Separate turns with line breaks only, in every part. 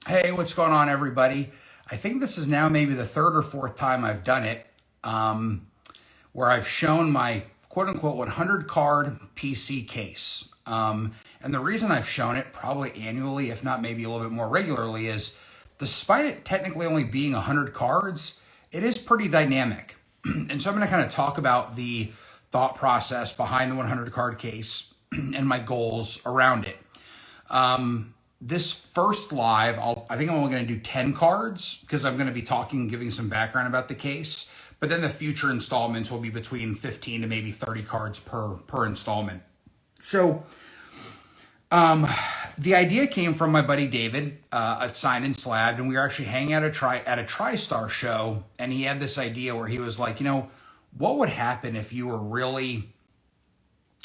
Hey, what's going on, everybody? I think this is now maybe the third or fourth time I've done it, where I've shown my quote-unquote 100 card PC case. And the reason I've shown it probably annually, if not maybe a little bit more regularly, is despite it technically only being 100 cards, it is pretty dynamic. And so I'm going to kind of talk about the thought process behind the 100 card case and my goals around it. This first live, I think I'm only going to do 10 cards because I'm going to be talking, giving some background about the case. But then the future installments will be between 15 to maybe 30 cards per installment. So the idea came from my buddy David at Signed and Slabbed, and we were actually hanging out at a TriStar show, and he had this idea where he was like, what would happen if you were really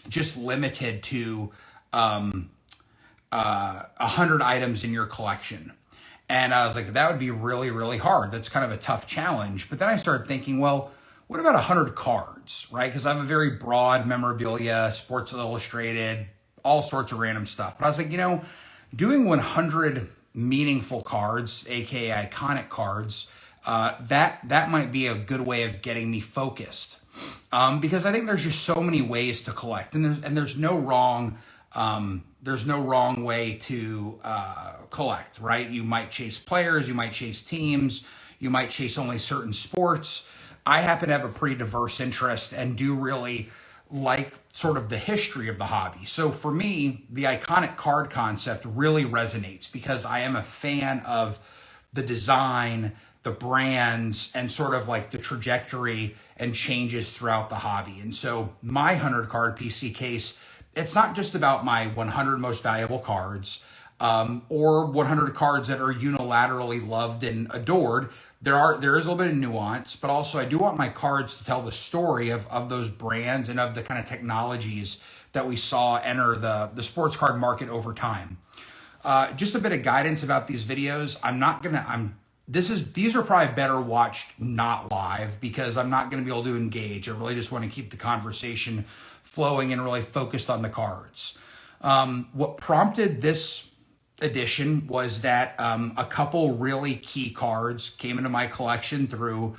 just limited to 100 items in your collection? And I was like, that would be really, really hard. That's kind of a tough challenge. But then I started thinking, well, what about 100 cards, right? Because I have a very broad memorabilia, Sports Illustrated, all sorts of random stuff. But I was like, doing 100 meaningful cards, aka iconic cards, that might be a good way of getting me focused. Because I think there's just so many ways to collect, and there's no wrong way to collect, right? You might chase players, you might chase teams, you might chase only certain sports. I happen to have a pretty diverse interest and do really like sort of the history of the hobby. So for me, the iconic card concept really resonates because I am a fan of the design, the brands, and sort of like the trajectory and changes throughout the hobby. And so my 100 card PC case, it's not just about my 100 most valuable cards or 100 cards that are unilaterally loved and adored. There is a little bit of nuance, but also I do want my cards to tell the story of those brands and of the kind of technologies that we saw enter the sports card market over time. Just a bit of guidance about these videos. These are probably better watched not live because I'm not going to be able to engage. I really just want to keep the conversation flowing and really focused on the cards. What prompted this edition was that a couple really key cards came into my collection through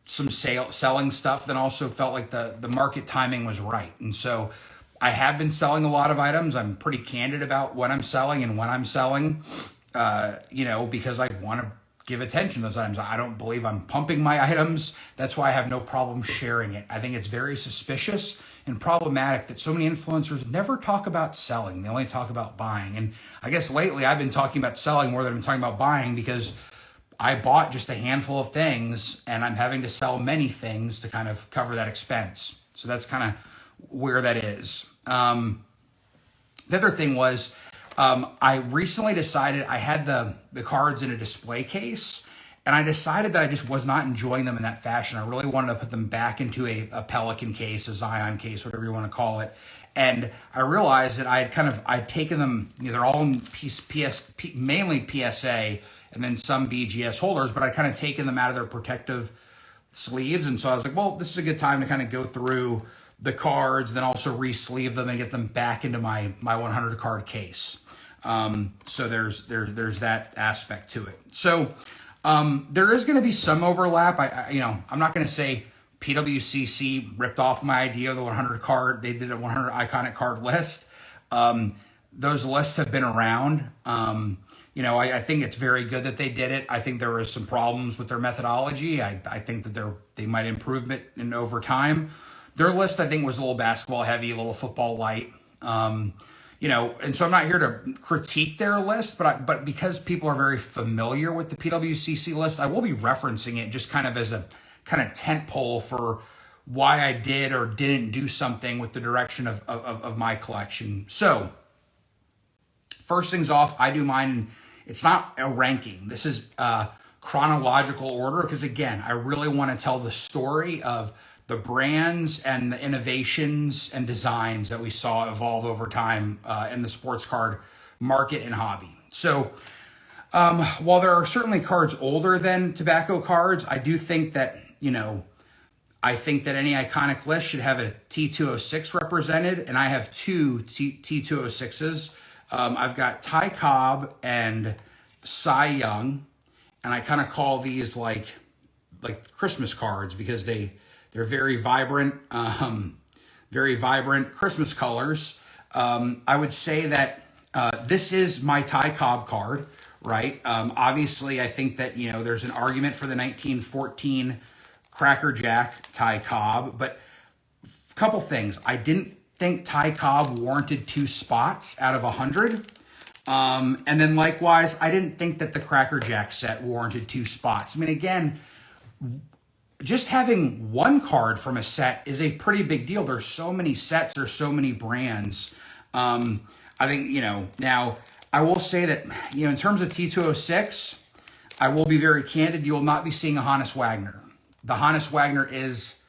some selling stuff, then also felt like the market timing was right. And so I have been selling a lot of items. I'm pretty candid about what I'm selling and when I'm selling, because I want to give attention to those items. I don't believe I'm pumping my items. That's why I have no problem sharing it. I think it's very suspicious and problematic that so many influencers never talk about selling. They only talk about buying. And I guess lately I've been talking about selling more than I've been talking about buying because I bought just a handful of things and I'm having to sell many things to kind of cover that expense. So that's kind of where that is. The other thing was, I recently decided I had the cards in a display case, and I decided that I just was not enjoying them in that fashion. I really wanted to put them back into a Pelican case, a Zion case, whatever you want to call it. And I realized that I'd taken them, they're all in mainly PSA and then some BGS holders, but I'd kind of taken them out of their protective sleeves. And so I was like, well, this is a good time to kind of go through the cards, then also re-sleeve them and get them back into my 100 card case. So there's that aspect to it. So there is going to be some overlap. I'm not going to say PWCC ripped off my idea of the 100 card. They did a 100 iconic card list. Those lists have been around. I think it's very good that they did it. I think there was some problems with their methodology. I think that they might improve it over time. Their list, I think, was a little basketball heavy, a little football light. And so I'm not here to critique their list, but because people are very familiar with the PWCC list, I will be referencing it just kind of as a kind of tent pole for why I did or didn't do something with the direction of my collection. So first things off, I do mine. It's not a ranking. This is a chronological order because, again, I really want to tell the story of the brands and the innovations and designs that we saw evolve over time in the sports card market and hobby. So while there are certainly cards older than tobacco cards, I do think that, I think that any iconic list should have a T206 represented, and I have two T206s. I've got Ty Cobb and Cy Young, and I kind of call these like Christmas cards because they're very vibrant Christmas colors. I would say that this is my Ty Cobb card, right? Obviously, I think that, there's an argument for the 1914 Cracker Jack Ty Cobb, but a couple things. I didn't think Ty Cobb warranted 2 spots out of 100. And then likewise, I didn't think that the Cracker Jack set warranted 2 spots. I mean, again, just having one card from a set is a pretty big deal. There's so many sets, there's so many brands. I think, now I will say that, in terms of T206, I will be very candid. You will not be seeing a Hannes Wagner. The Hannes Wagner is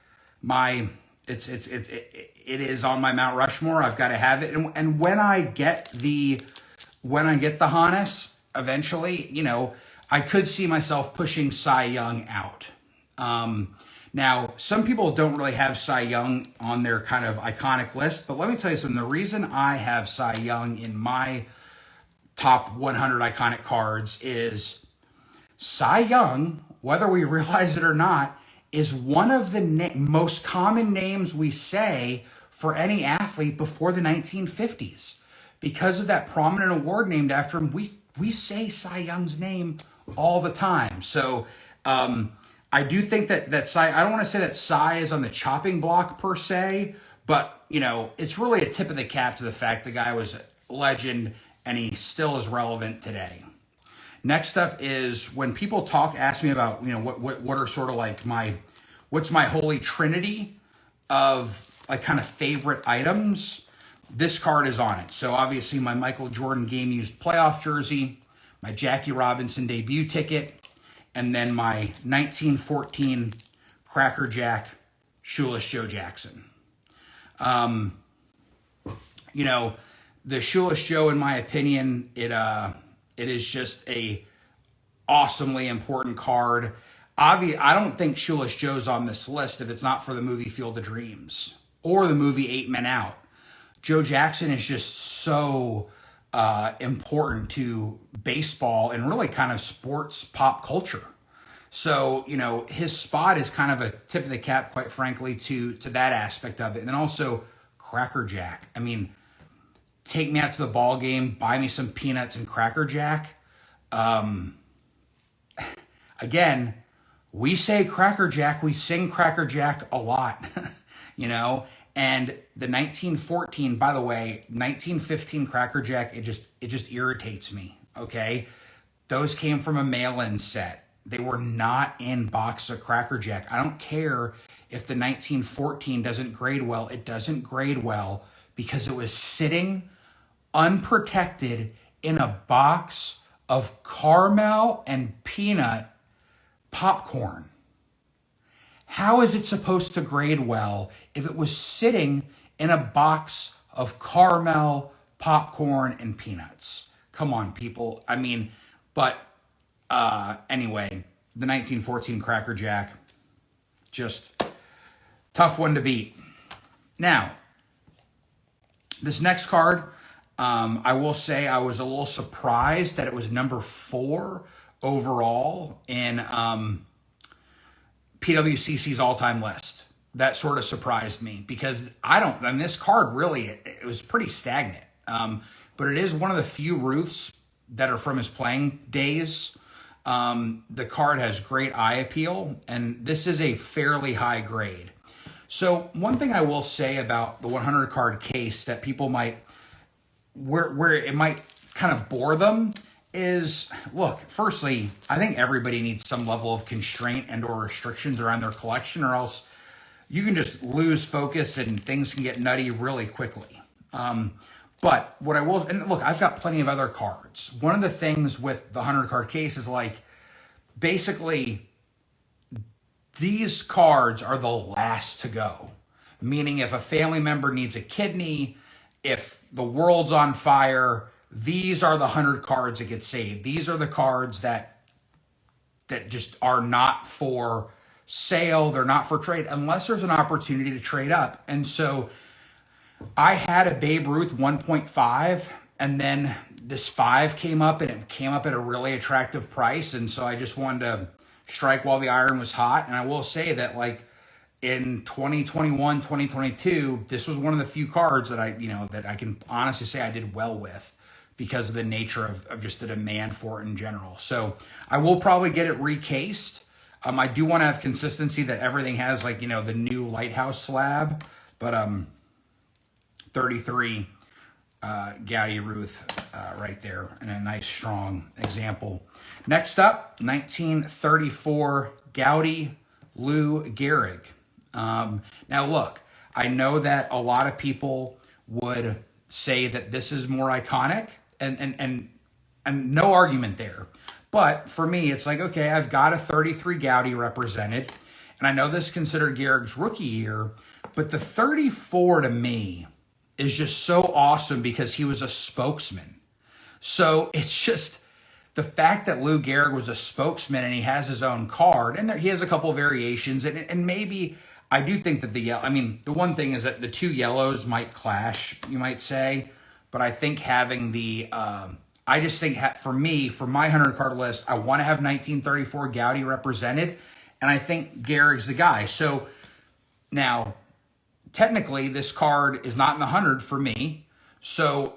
it is on my Mount Rushmore. I've got to have it. And when I get the Hannes eventually, I could see myself pushing Cy Young out. Now, some people don't really have Cy Young on their kind of iconic list, but let me tell you something. The reason I have Cy Young in my top 100 iconic cards is Cy Young, whether we realize it or not, is one of the most common names we say for any athlete before the 1950s. Because of that prominent award named after him, we say Cy Young's name all the time. So I do think that Cy, I don't want to say that Cy is on the chopping block per se, but, it's really a tip of the cap to the fact the guy was a legend and he still is relevant today. Next up is when people ask me about, what are sort of like what's my holy trinity of like kind of favorite items. This card is on it. So obviously my Michael Jordan game used playoff jersey, my Jackie Robinson debut ticket, and then my 1914 Cracker Jack Shoeless Joe Jackson. The Shoeless Joe, in my opinion, it is just a awesomely important card. I don't think Shoeless Joe's on this list if it's not for the movie Field of Dreams or the movie 8 Men Out. Joe Jackson is just so important to baseball and really kind of sports pop culture. So, his spot is kind of a tip of the cap, quite frankly, to that aspect of it. And then also Cracker Jack. I mean, take me out to the ball game, buy me some peanuts and Cracker Jack. Again, we say Cracker Jack, we sing Cracker Jack a lot, and the 1914, by the way, 1915 Cracker Jack, it just irritates me, okay? Those came from a mail-in set. They were not in box of Cracker Jack. I don't care if the 1914 doesn't grade well. It doesn't grade well because it was sitting unprotected in a box of caramel and peanut popcorn. How is it supposed to grade well if it was sitting in a box of caramel, popcorn, and peanuts? Come on, people. I mean, but anyway, the 1914 Cracker Jack, just tough one to beat. Now, this next card, I will say I was a little surprised that it was number 4 overall in PWCC's all-time list. That sort of surprised me because this card really, it was pretty stagnant. But it is one of the few Ruths that are from his playing days. The card has great eye appeal, and this is a fairly high grade. So one thing I will say about the 100 card case that people might, where it might kind of bore them is, look, firstly, I think everybody needs some level of constraint and or restrictions around their collection, or else you can just lose focus and things can get nutty really quickly. But what I will, and look, I've got plenty of other cards. One of the things with the 100 card case is like, basically, these cards are the last to go. Meaning if a family member needs a kidney, if the world's on fire, these are the 100 cards that get saved. These are the cards that just are not for sale. They're not for trade unless there's an opportunity to trade up. And so I had a Babe Ruth 1.5, and then this 5 came up, and it came up at a really attractive price. And so I just wanted to strike while the iron was hot. And I will say that, like, in 2021, 2022, this was one of the few cards that that I can honestly say I did well with, because of the nature of just the demand for it in general. So I will probably get it recased. I do want to have consistency that everything has, like, the new Lighthouse slab, but 33 Gowdy Ruth right there, and a nice strong example. Next up, 1934 Gowdy Lou Gehrig. Now look, I know that a lot of people would say that this is more iconic, and no argument there. But for me, it's like, okay, I've got a 33 Gowdy represented, and I know this is considered Gehrig's rookie year, but the 34 to me is just so awesome because he was a spokesman. So it's just the fact that Lou Gehrig was a spokesman and he has his own card, and he has a couple of variations, and maybe I do think that the one thing is that the two yellows might clash, you might say, but I think having the I just think for me, for my 100 card list, I want to have 1934 Gowdy represented, and I think Gehrig's the guy. So now, technically, this card is not in the 100 for me. So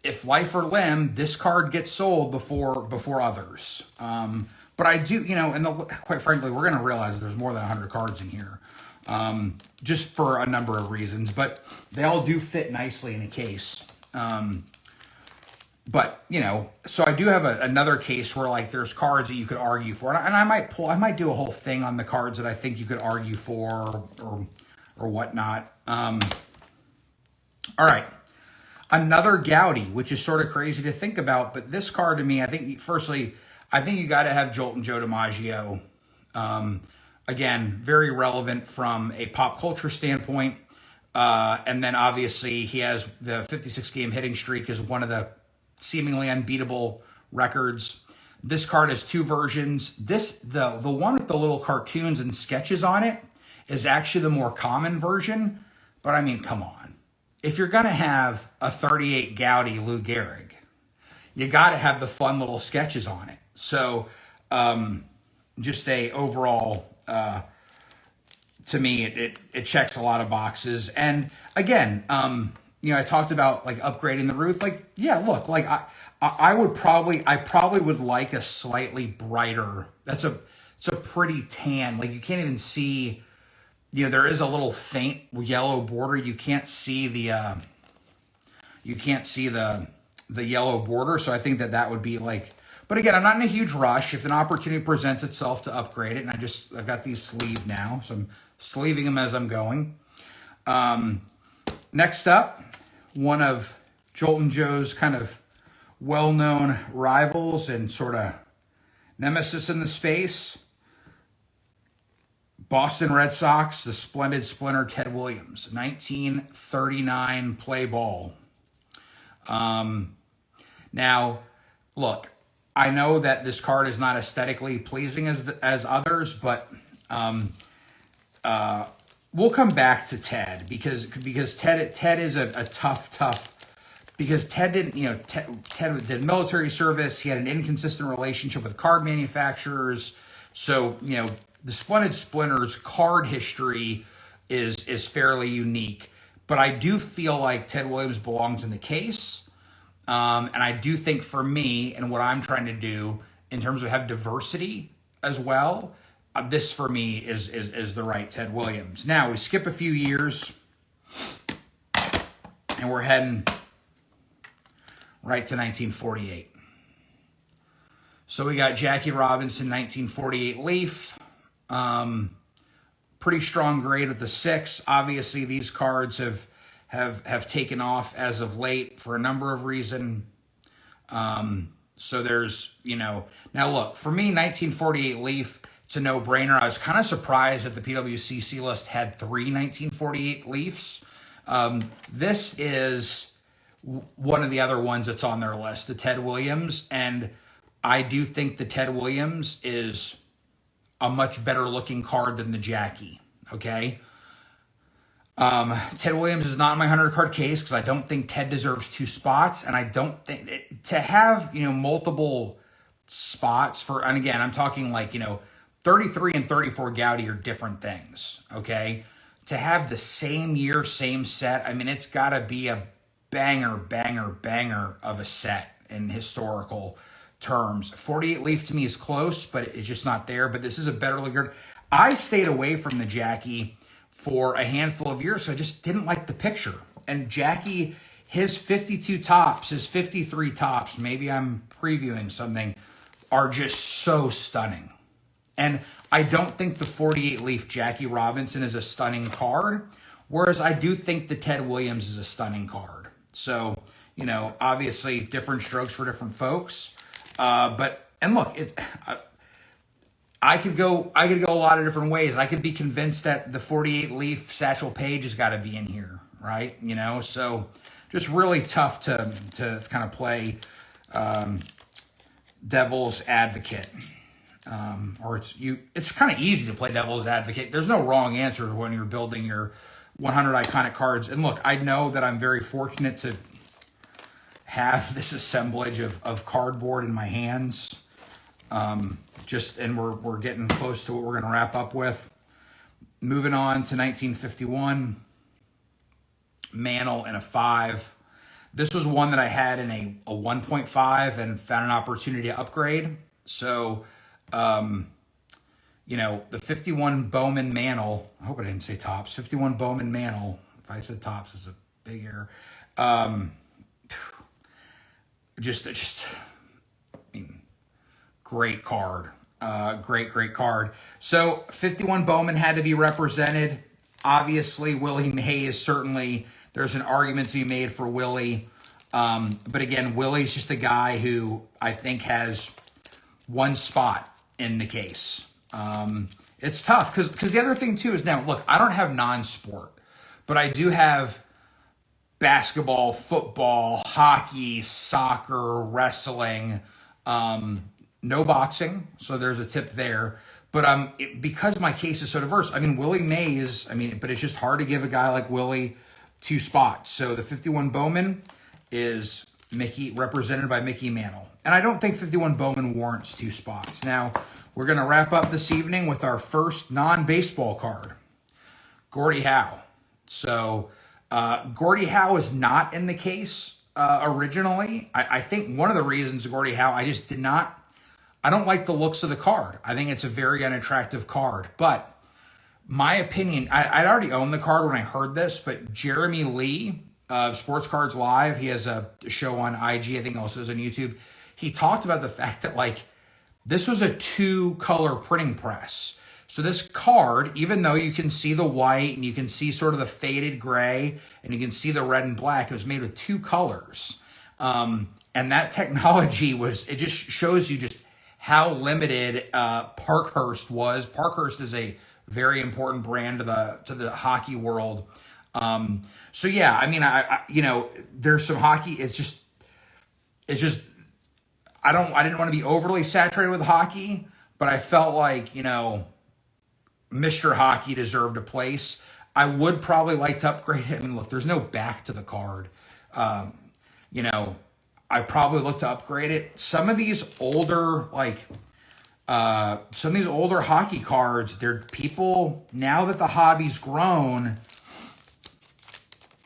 if life or limb, this card gets sold before others. But I do, and quite frankly, we're going to realize there's more than 100 cards in here, just for a number of reasons. But they all do fit nicely in a case. But, so I do have another case where, like, there's cards that you could argue for. And I might do a whole thing on the cards that I think you could argue for or whatnot. All right. Another Gowdy, which is sort of crazy to think about. But this card to me, I think you got to have Joltin' Joe DiMaggio. Again, very relevant from a pop culture standpoint. And then obviously he has the 56 game hitting streak is one of the seemingly unbeatable records. This card has two versions. The one with the little cartoons and sketches on it is actually the more common version. But I mean, come on. If you're going to have a 38 Gowdy Lou Gehrig, you got to have the fun little sketches on it. So just a overall, to me, it checks a lot of boxes. And again, I talked about, like, upgrading the Ruth. Like, yeah, look, like I probably would like a slightly brighter. It's a pretty tan. Like, you can't even see, there is a little faint yellow border. You can't see the yellow border. So I think that would be like, but again, I'm not in a huge rush. If an opportunity presents itself to upgrade it, and I've got these sleeved now, so I'm sleeving them as I'm going. Next up, one of Joltin' Joe's kind of well-known rivals and sort of nemesis in the space, Boston Red Sox, the splendid splinter Ted Williams, 1939 play ball. Now, look, I know that this card is not aesthetically pleasing as others, but we'll come back to Ted because Ted is a tough, because Ted didn't, Ted did military service. He had an inconsistent relationship with card manufacturers. So, the Splendid Splinters card history is fairly unique, but I do feel like Ted Williams belongs in the case. And I do think for me and what I'm trying to do in terms of have diversity as well, this for me is the right Ted Williams. Now we skip a few years and we're heading right to 1948. So we got Jackie Robinson, 1948 Leaf. Pretty strong grade with the 6. Obviously, these cards have taken off as of late for a number of reasons. So there's, now look, for me, 1948 Leaf, it's a no-brainer. I was kind of surprised that the PWCC list had 3 1948 Leafs. This is one of the other ones that's on their list, the Ted Williams. And I do think the Ted Williams is a much better looking card than the Jackie, okay? Ted Williams is not in my 100 card case because I don't think Ted deserves 2 spots. And I don't think to have, multiple spots for, and again, I'm talking like, 33 and 34 Gaudy are different things. Okay. To have the same year, same set. I mean, it's gotta be a banger of a set in historical terms. 48 Leaf to me is close, but it's just not there. But this is a better looking. I stayed away from the Jackie for a handful of years, so I just didn't like the picture. And Jackie, his 52 tops, his 53 tops, maybe I'm previewing something, are just so stunning. And I don't think the 48 Leaf Jackie Robinson is a stunning card, whereas I do think the Ted Williams is a stunning card. So, obviously different strokes for different folks. And look, I could go a lot of different ways. I could be convinced that the 48 Leaf Satchel Paige has got to be in here, right? So just really tough to kind of play devil's advocate. It's kind of easy to play devil's advocate. There's no wrong answer when you're building your 100 iconic cards. And look, I know that I'm very fortunate to have this assemblage of cardboard in my hands. And we're getting close to what we're going to wrap up with. Moving on to 1951, Mantle in a 5. This was one that I had in a 1.5 and found an opportunity to upgrade. So, the 51 Bowman Mantle, I hope I didn't say tops, 51 Bowman Mantle, if I said tops, it's a big error. Great card. Great card. So 51 Bowman had to be represented. Obviously, Willie Mays, certainly there's an argument to be made for Willie. But again, Willie's just a guy who I think has one spot in the case. It's tough because the other thing too is now, look, I don't have non-sport, but I do have basketball, football, hockey, soccer, wrestling, no boxing. So there's a tip there. But because my case is so diverse, Willie Mays, but it's just hard to give a guy like Willie 2 spots. So the 51 Bowman is represented by Mickey Mantle. And I don't think 51 Bowman warrants 2 spots. Now, we're going to wrap up this evening with our first non-baseball card, Gordie Howe. So Gordie Howe is not in the case originally. I think one of the reasons Gordie Howe, I don't like the looks of the card. I think it's a very unattractive card. But my opinion, I'd already owned the card when I heard this, but Jeremy Lee of Sports Cards Live, he has a show on IG, I think also is on YouTube. He talked about the fact that this was a 2-color printing press. So this card, even though you can see the white and you can see sort of the faded gray and you can see the red and black, it was made with 2 colors. And that technology it just shows you just how limited Parkhurst was. Parkhurst is a very important brand to the hockey world. So yeah, there's some hockey. It's just I didn't want to be overly saturated with hockey, but I felt like, Mr. Hockey deserved a place. I would probably like to upgrade it. Look, there's no back to the card. I probably look to upgrade it. Some of these older, hockey cards, they're people, now that the hobby's grown,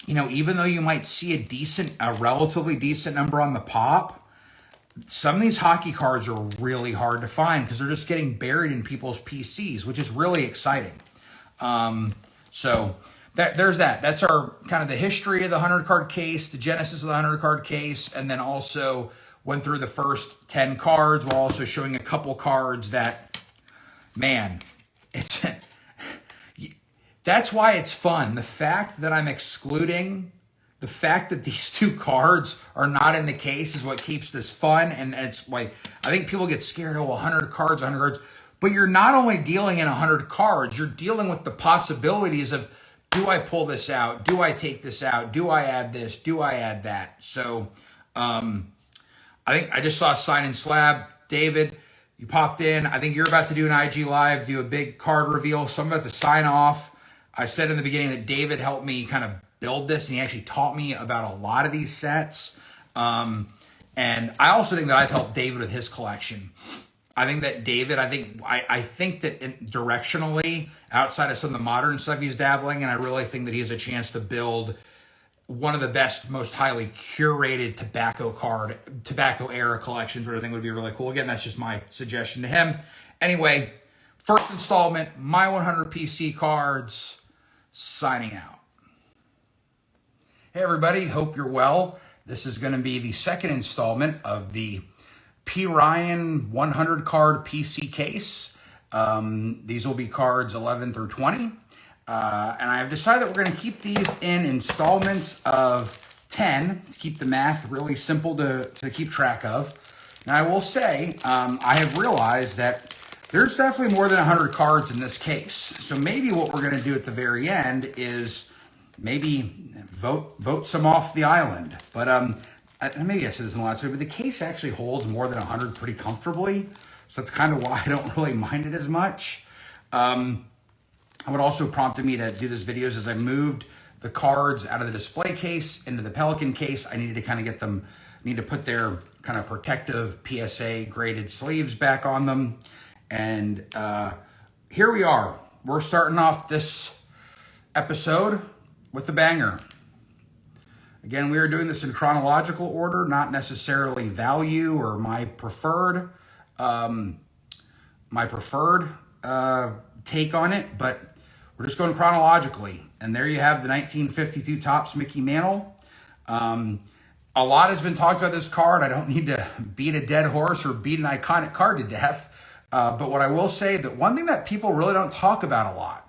even though you might see a relatively decent number on the pop, some of these hockey cards are really hard to find because they're just getting buried in people's PCs, which is really exciting. So there's that. That's our kind of the history of the 100 card case, the genesis of the 100 card case, and then also went through the first 10 cards while also showing a couple cards that, man, that's why it's fun. The fact that I'm excluding the fact that these 2 cards are not in the case is what keeps this fun. And it's I think people get scared, 100 cards. But you're not only dealing in 100 cards, you're dealing with the possibilities of, do I pull this out? Do I take this out? Do I add this? Do I add that? So I think I just saw a sign in slab. David, you popped in. I think you're about to do an IG live, do a big card reveal. So I'm about to sign off. I said in the beginning that David helped me kind of build this, and he actually taught me about a lot of these sets. And I also think that I've helped David with his collection. I think that David, I think that directionally, outside of some of the modern stuff he's dabbling in, I really think that he has a chance to build one of the best, most highly curated tobacco era collections, which I think would be really cool. Again, that's just my suggestion to him. Anyway, first installment, my 100 PC cards, signing out. Hey everybody, hope you're well. This is going to be the second installment of the PRYAN 100 card PC case. These will be cards 11 through 20. And I've decided that we're going to keep these in installments of 10 to keep the math really simple to keep track of. Now, I will say, I have realized that there's definitely more than 100 cards in this case. So maybe what we're going to do at the very end is maybe vote some off the island. But maybe I said this in the last video, but the case actually holds more than 100 pretty comfortably. So that's kind of why I don't really mind it as much. What also prompted me to do this video is as I moved the cards out of the display case into the Pelican case, I needed to kind of get them, need to put their kind of protective PSA graded sleeves back on them. And here we are. We're starting off this episode with the banger. Again, we are doing this in chronological order, not necessarily value or my preferred take on it, but we're just going chronologically. And there you have the 1952 Topps Mickey Mantle. A lot has been talked about this card. I don't need to beat a dead horse or beat an iconic card to death. But what I will say, that one thing that people really don't talk about a lot,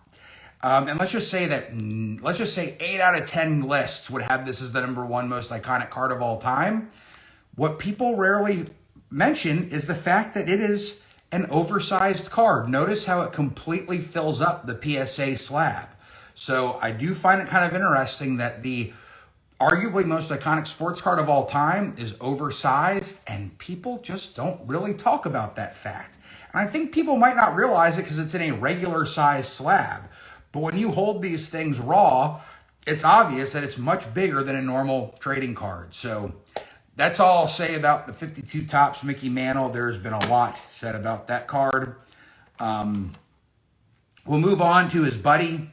and let's just say 8 out of 10 lists would have this as the #1 most iconic card of all time. What people rarely mention is the fact that it is an oversized card. Notice how it completely fills up the PSA slab. So I do find it kind of interesting that the arguably most iconic sports card of all time is oversized, and people just don't really talk about that fact. And I think people might not realize it because it's in a regular size slab. But when you hold these things raw, it's obvious that it's much bigger than a normal trading card. So that's all I'll say about the 52 Topps Mickey Mantle. There's been a lot said about that card. We'll move on to his buddy,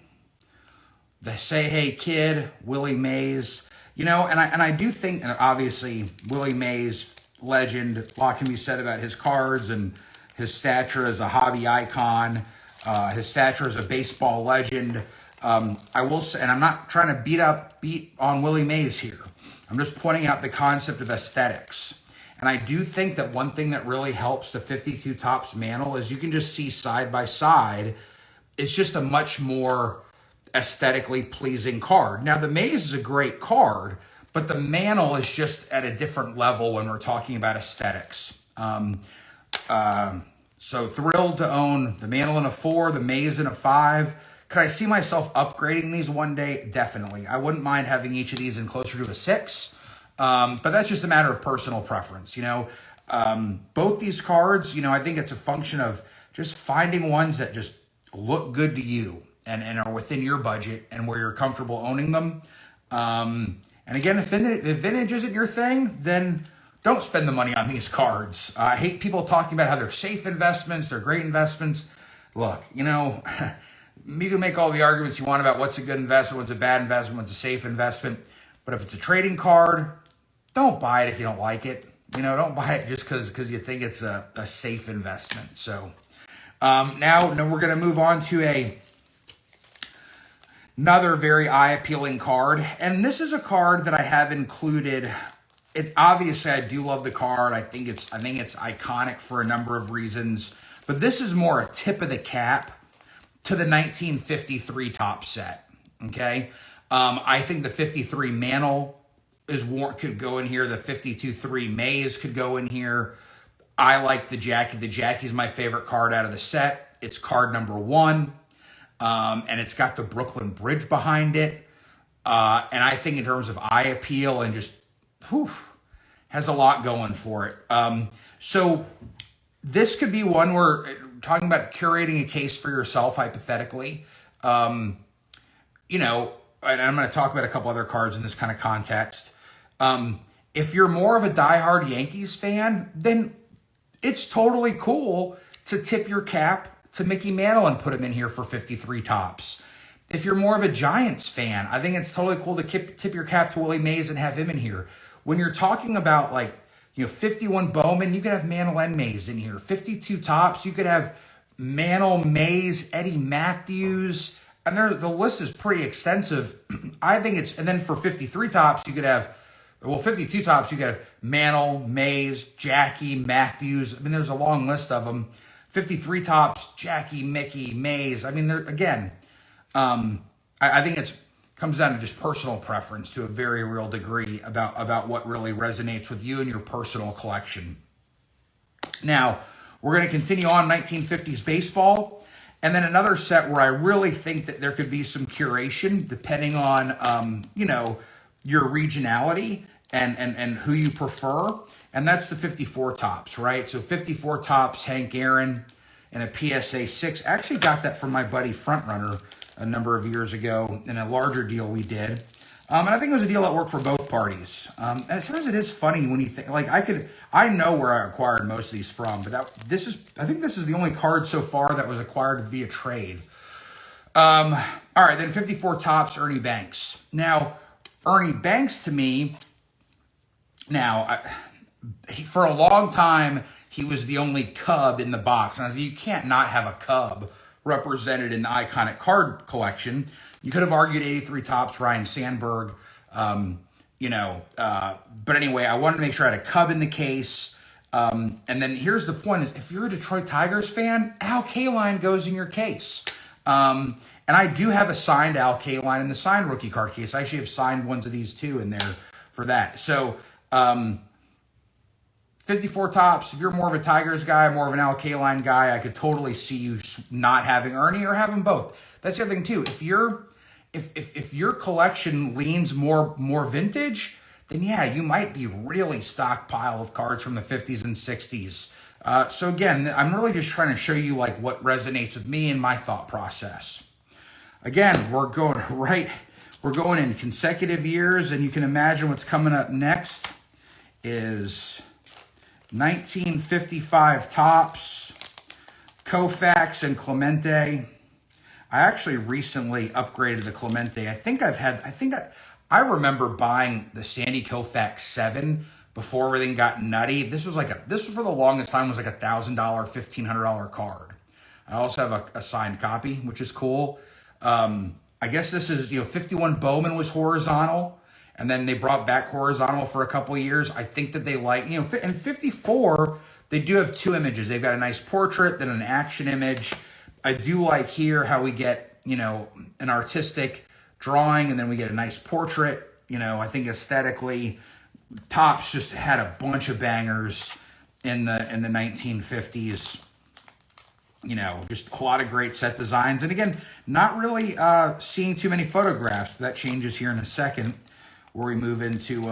the Say Hey Kid, Willie Mays. You know, and I do think, and obviously, Willie Mays, legend. A lot can be said about his cards and his stature as a hobby icon, his stature as a baseball legend. I will say, and I'm not trying to beat on Willie Mays here. I'm just pointing out the concept of aesthetics. And I do think that one thing that really helps the 52 Topps Mantle is you can just see side by side, it's just a much more aesthetically pleasing card. Now, the Maze is a great card, but the Mantle is just at a different level when we're talking about aesthetics. So thrilled to own the Mantle in a 4, the Maze in a 5. Could I see myself upgrading these one day? Definitely. I wouldn't mind having each of these in closer to a 6. But that's just a matter of personal preference. You know, both these cards, you know, I think it's a function of just finding ones that just look good to you and are within your budget and where you're comfortable owning them. And again, if vintage isn't your thing, then don't spend the money on these cards. I hate people talking about how they're safe investments, they're great investments. Look, you know, you can make all the arguments you want about what's a good investment, what's a bad investment, what's a safe investment. But if it's a trading card, don't buy it if you don't like it. You know, don't buy it just because you think it's a safe investment. So now we're going to move on to another very eye-appealing card. And this is a card that I have included. It's obviously, I do love the card. I think it's iconic for a number of reasons. But this is more a tip of the cap to the 1953 Topps set. Okay, I think the 53 Mantle could go in here. The 52-3 Maze could go in here. I like the Jackie. The Jackie's my favorite card out of the set. It's card #1. And it's got the Brooklyn Bridge behind it. And I think in terms of eye appeal and just, has a lot going for it. So this could be one where, talking about curating a case for yourself, hypothetically, you know, and I'm going to talk about a couple other cards in this kind of context. If you're more of a diehard Yankees fan, then it's totally cool to tip your cap to Mickey Mantle and put him in here for 53 tops. If you're more of a Giants fan, I think it's totally cool to tip your cap to Willie Mays and have him in here. When you're talking about like, you know, 51 Bowman, you could have Mantle and Mays in here. 52 tops, you could have Mantle, Mays, Eddie Matthews, and the list is pretty extensive. I think it's, and then for 53 tops, you could have, well, 52 tops, you could have Mantle, Mays, Jackie, Matthews. I mean, there's a long list of them. 53 tops, Jackie, Mickey, Mays. I mean, there again, I think it comes down to just personal preference to a very real degree about what really resonates with you and your personal collection. Now, we're going to continue on 1950s baseball. And then another set where I really think that there could be some curation depending on, you know, your regionality and who you prefer. And that's the 54 tops, right? So 54 tops, Hank Aaron and a PSA 6. I actually got that from my buddy Frontrunner a number of years ago in a larger deal we did. And I think it was a deal that worked for both parties. And as far as it is funny when you think, like I know where I acquired most of these from, but I think this is the only card so far that was acquired via trade. All right, then 54 tops, Ernie Banks. Now, Ernie Banks to me, for a long time, he was the only Cub in the box. And I was like, you can't not have a Cub represented in the iconic card collection. You could have argued 83 tops, Ryan Sandberg, you know. But anyway, I wanted to make sure I had a Cub in the case. And then here's the point: is if you're a Detroit Tigers fan, Al Kaline goes in your case. And I do have a signed Al Kaline in the signed rookie card case. I actually have signed ones of these too in there for that. So 54 tops, if you're more of a Tigers guy, more of an Al Kaline guy, I could totally see you not having Ernie or having both. That's the other thing too. If your collection leans more vintage, then yeah, you might be really stockpile of cards from the 50s and 60s. So again, I'm really just trying to show you like what resonates with me and my thought process. Again, we're going in consecutive years, and you can imagine what's coming up next is 1955 tops, Koufax and Clemente. I actually recently upgraded the Clemente. I remember buying the Sandy Koufax 7 before everything got nutty. This was for the longest time was like $1,000, $1,500 card. I also have a signed copy, which is cool. I guess this is, 51 Bowman was horizontal, and then they brought back horizontal for a couple of years. I think that they like, in 54, they do have two images. They've got a nice portrait, then an action image. I do like here how we get, an artistic drawing, and then we get a nice portrait. I think aesthetically, Topps just had a bunch of bangers in the 1950s. Just a lot of great set designs. And again, not really seeing too many photographs. That changes here in a second, where we move into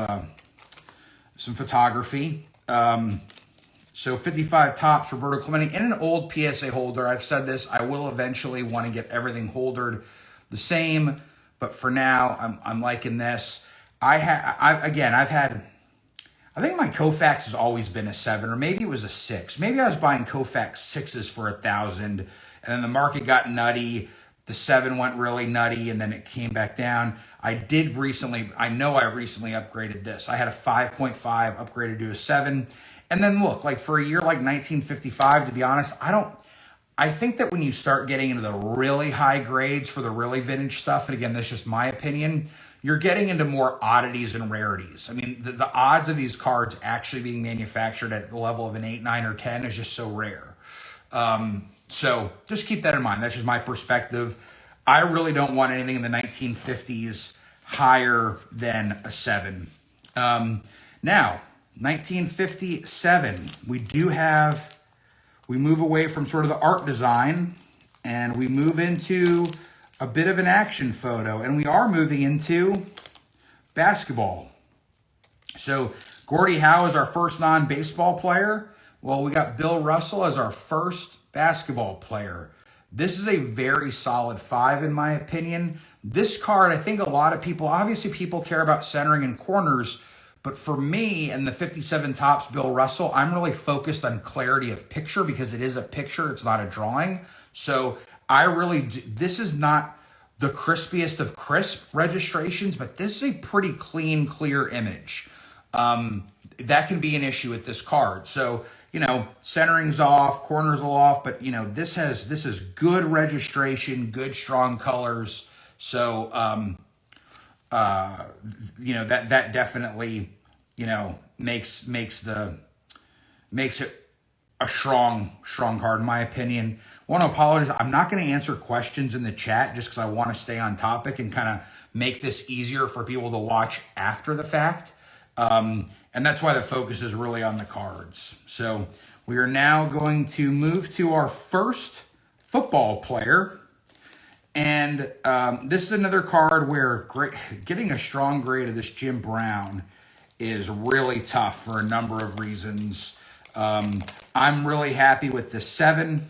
some photography. So 55 tops, Roberto Clemente, and an old PSA holder. I've said this, I will eventually want to get everything holdered the same, but for now, I'm liking this. I think my Koufax has always been a 7, or maybe it was a 6. Maybe I was buying Koufax 6s for $1,000, and then the market got nutty. The 7 went really nutty, and then it came back down. I recently upgraded this. I had a 5.5 upgraded to a 7. And then look, like for a year like 1955, to be honest, I think that when you start getting into the really high grades for the really vintage stuff, and again, that's just my opinion, you're getting into more oddities and rarities. I mean, the odds of these cards actually being manufactured at the level of an 8, 9, or 10 is just so rare. So just keep that in mind. That's just my perspective. I really don't want anything in the 1950s higher than a 7. Now, 1957, we move away from sort of the art design, and we move into a bit of an action photo, and we are moving into basketball. So Gordie Howe is our first non-baseball player. Well, we got Bill Russell as our first basketball player. This is a very solid 5 in my opinion. This card, I think a lot of people, obviously people care about centering and corners, but for me and the 57 Topps Bill Russell, I'm really focused on clarity of picture because it is a picture, it's not a drawing. So I really do, this is not the crispiest of crisp registrations, but this is a pretty clean, clear image. That can be an issue with this card. So, you know, centering's off, corners are off, but you know, this is good registration, good strong colors. So, you know, that definitely, you know, makes it a strong card in my opinion. I want to apologize. I'm not going to answer questions in the chat just because I want to stay on topic and kind of make this easier for people to watch after the fact. And that's why the focus is really on the cards. So we are now going to move to our first football player. And this is another card where getting a strong grade of this Jim Brown is really tough for a number of reasons. I'm really happy with the 7.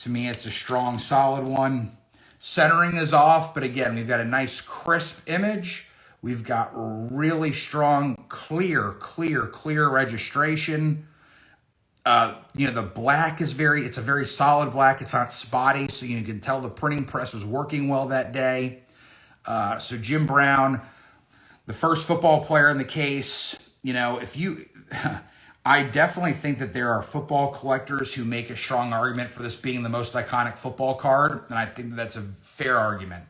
To me, it's a strong, solid one. Centering is off, but again, we've got a nice crisp image. We've got really strong, clear registration. You know, the black is it's a very solid black. It's not spotty, so you can tell the printing press was working well that day. So Jim Brown, the first football player in the case, you know, I definitely think that there are football collectors who make a strong argument for this being the most iconic football card, and I think that's a fair argument.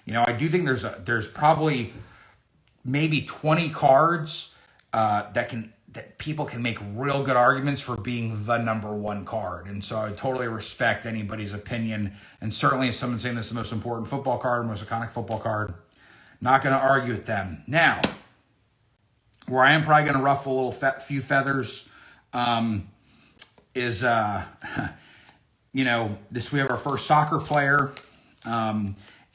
You know, I do think there's probably maybe 20 cards that people can make real good arguments for being the #1 card. And so I totally respect anybody's opinion. And certainly if someone's saying this is the most important football card, most iconic football card, not going to argue with them. Now, where I am probably going to ruffle a few feathers is, you know, we have our first soccer player.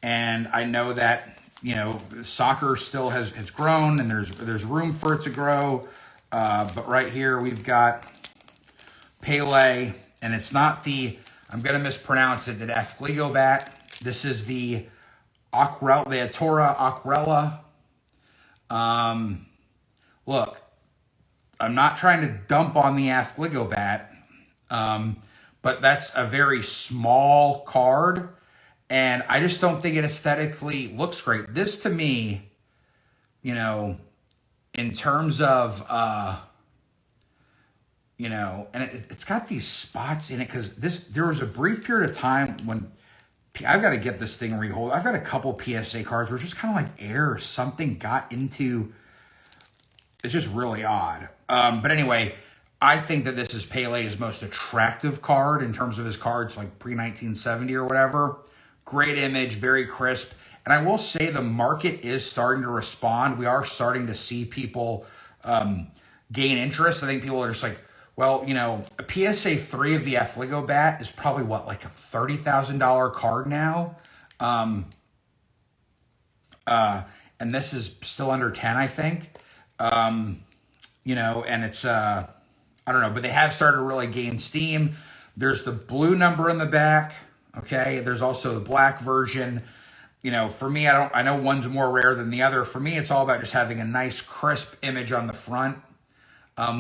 And I know that, you know, soccer still has grown and there's room for it to grow. But right here we've got Pele, and it's not I'm going to mispronounce it, the Athletic bat. This is the Aquarella, the Atora Aquarella. Look, I'm not trying to dump on the Athletic bat, but that's a very small card. And I just don't think it aesthetically looks great. This to me, you know, in terms of, you know, and it's got these spots in it because there was a brief period of time when I've got to get this thing rehold. I've got a couple PSA cards where it's just kind of like air or something got into, it's just really odd. But anyway, I think that this is Pele's most attractive card in terms of his cards, like pre-1970 or whatever. Great image, very crisp. And I will say the market is starting to respond. We are starting to see people gain interest. I think people are just like, well, you know, a PSA 3 of the Athletic bat is probably what, like a $30,000 card now. And this is still under 10, I think. You know, and it's, I don't know, but they have started to really gain steam. There's the blue number in the back. Okay, there's also the black version. You know, for me, I know one's more rare than the other. For me, it's all about just having a nice, crisp image on the front.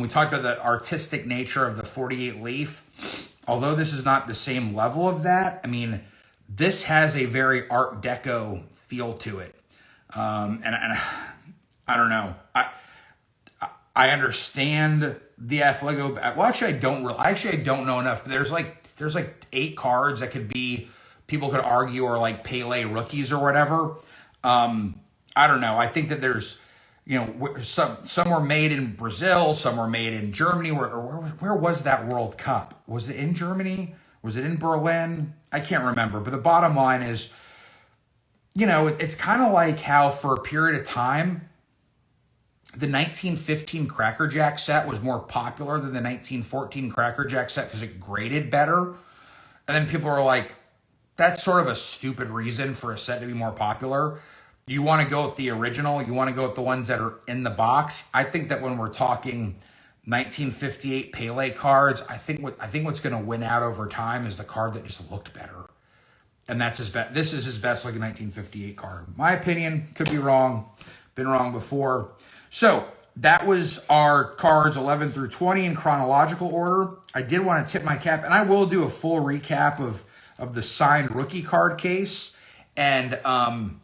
We talked about the artistic nature of the 48 leaf. Although this is not the same level of that, I mean, this has a very Art Deco feel to it. And I don't know. I understand the Athletic. Well, actually, I don't know enough. There's like 8 cards that could be, people could argue are like Pele rookies or whatever. I don't know. I think that there's, you know, some were made in Brazil, some were made in Germany. Where was that World Cup? Was it in Germany? Was it in Berlin? I can't remember. But the bottom line is, you know, it's kind of like how for a period of time, the 1915 Cracker Jack set was more popular than the 1914 Cracker Jack set because it graded better. And then people were like, that's sort of a stupid reason for a set to be more popular. You want to go with the original. You want to go with the ones that are in the box. I think that when we're talking 1958 Pele cards. I think what's going to win out over time is the card that just looked better. And that's his best. This is his best looking 1958 card. My opinion, could be wrong. Been wrong before. So that was our cards 11 through 20 in chronological order. I did want to tip my cap, and I will do a full recap of the signed rookie card case. And I'm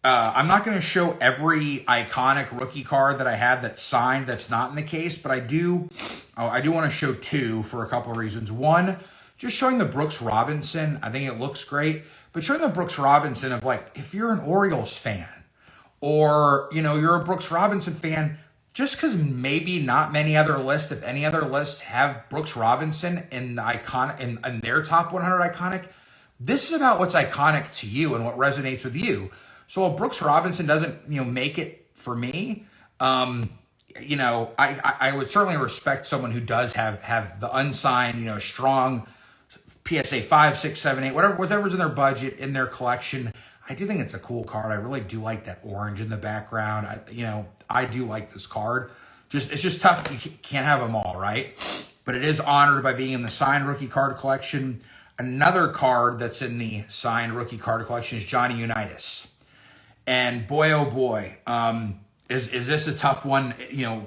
not going to show every iconic rookie card that I have that's signed that's not in the case, but I do want to show two for a couple of reasons. One, just showing the Brooks Robinson. I think it looks great, but showing the Brooks Robinson of like, if you're an Orioles fan or, you're a Brooks Robinson fan, just because maybe not many other lists, if any other lists have Brooks Robinson in the iconic in their top 100 iconic, this is about what's iconic to you and what resonates with you. So while Brooks Robinson doesn't, make it for me, I would certainly respect someone who does have the unsigned, strong PSA 5, 6, 7, 8, whatever's in their budget, in their collection. I do think it's a cool card. I really do like that orange in the background. I do like this card. It's just tough. You can't have them all, right? But it is honored by being in the signed rookie card collection. Another card that's in the signed rookie card collection is Johnny Unitas. And boy, oh boy, is this a tough one? You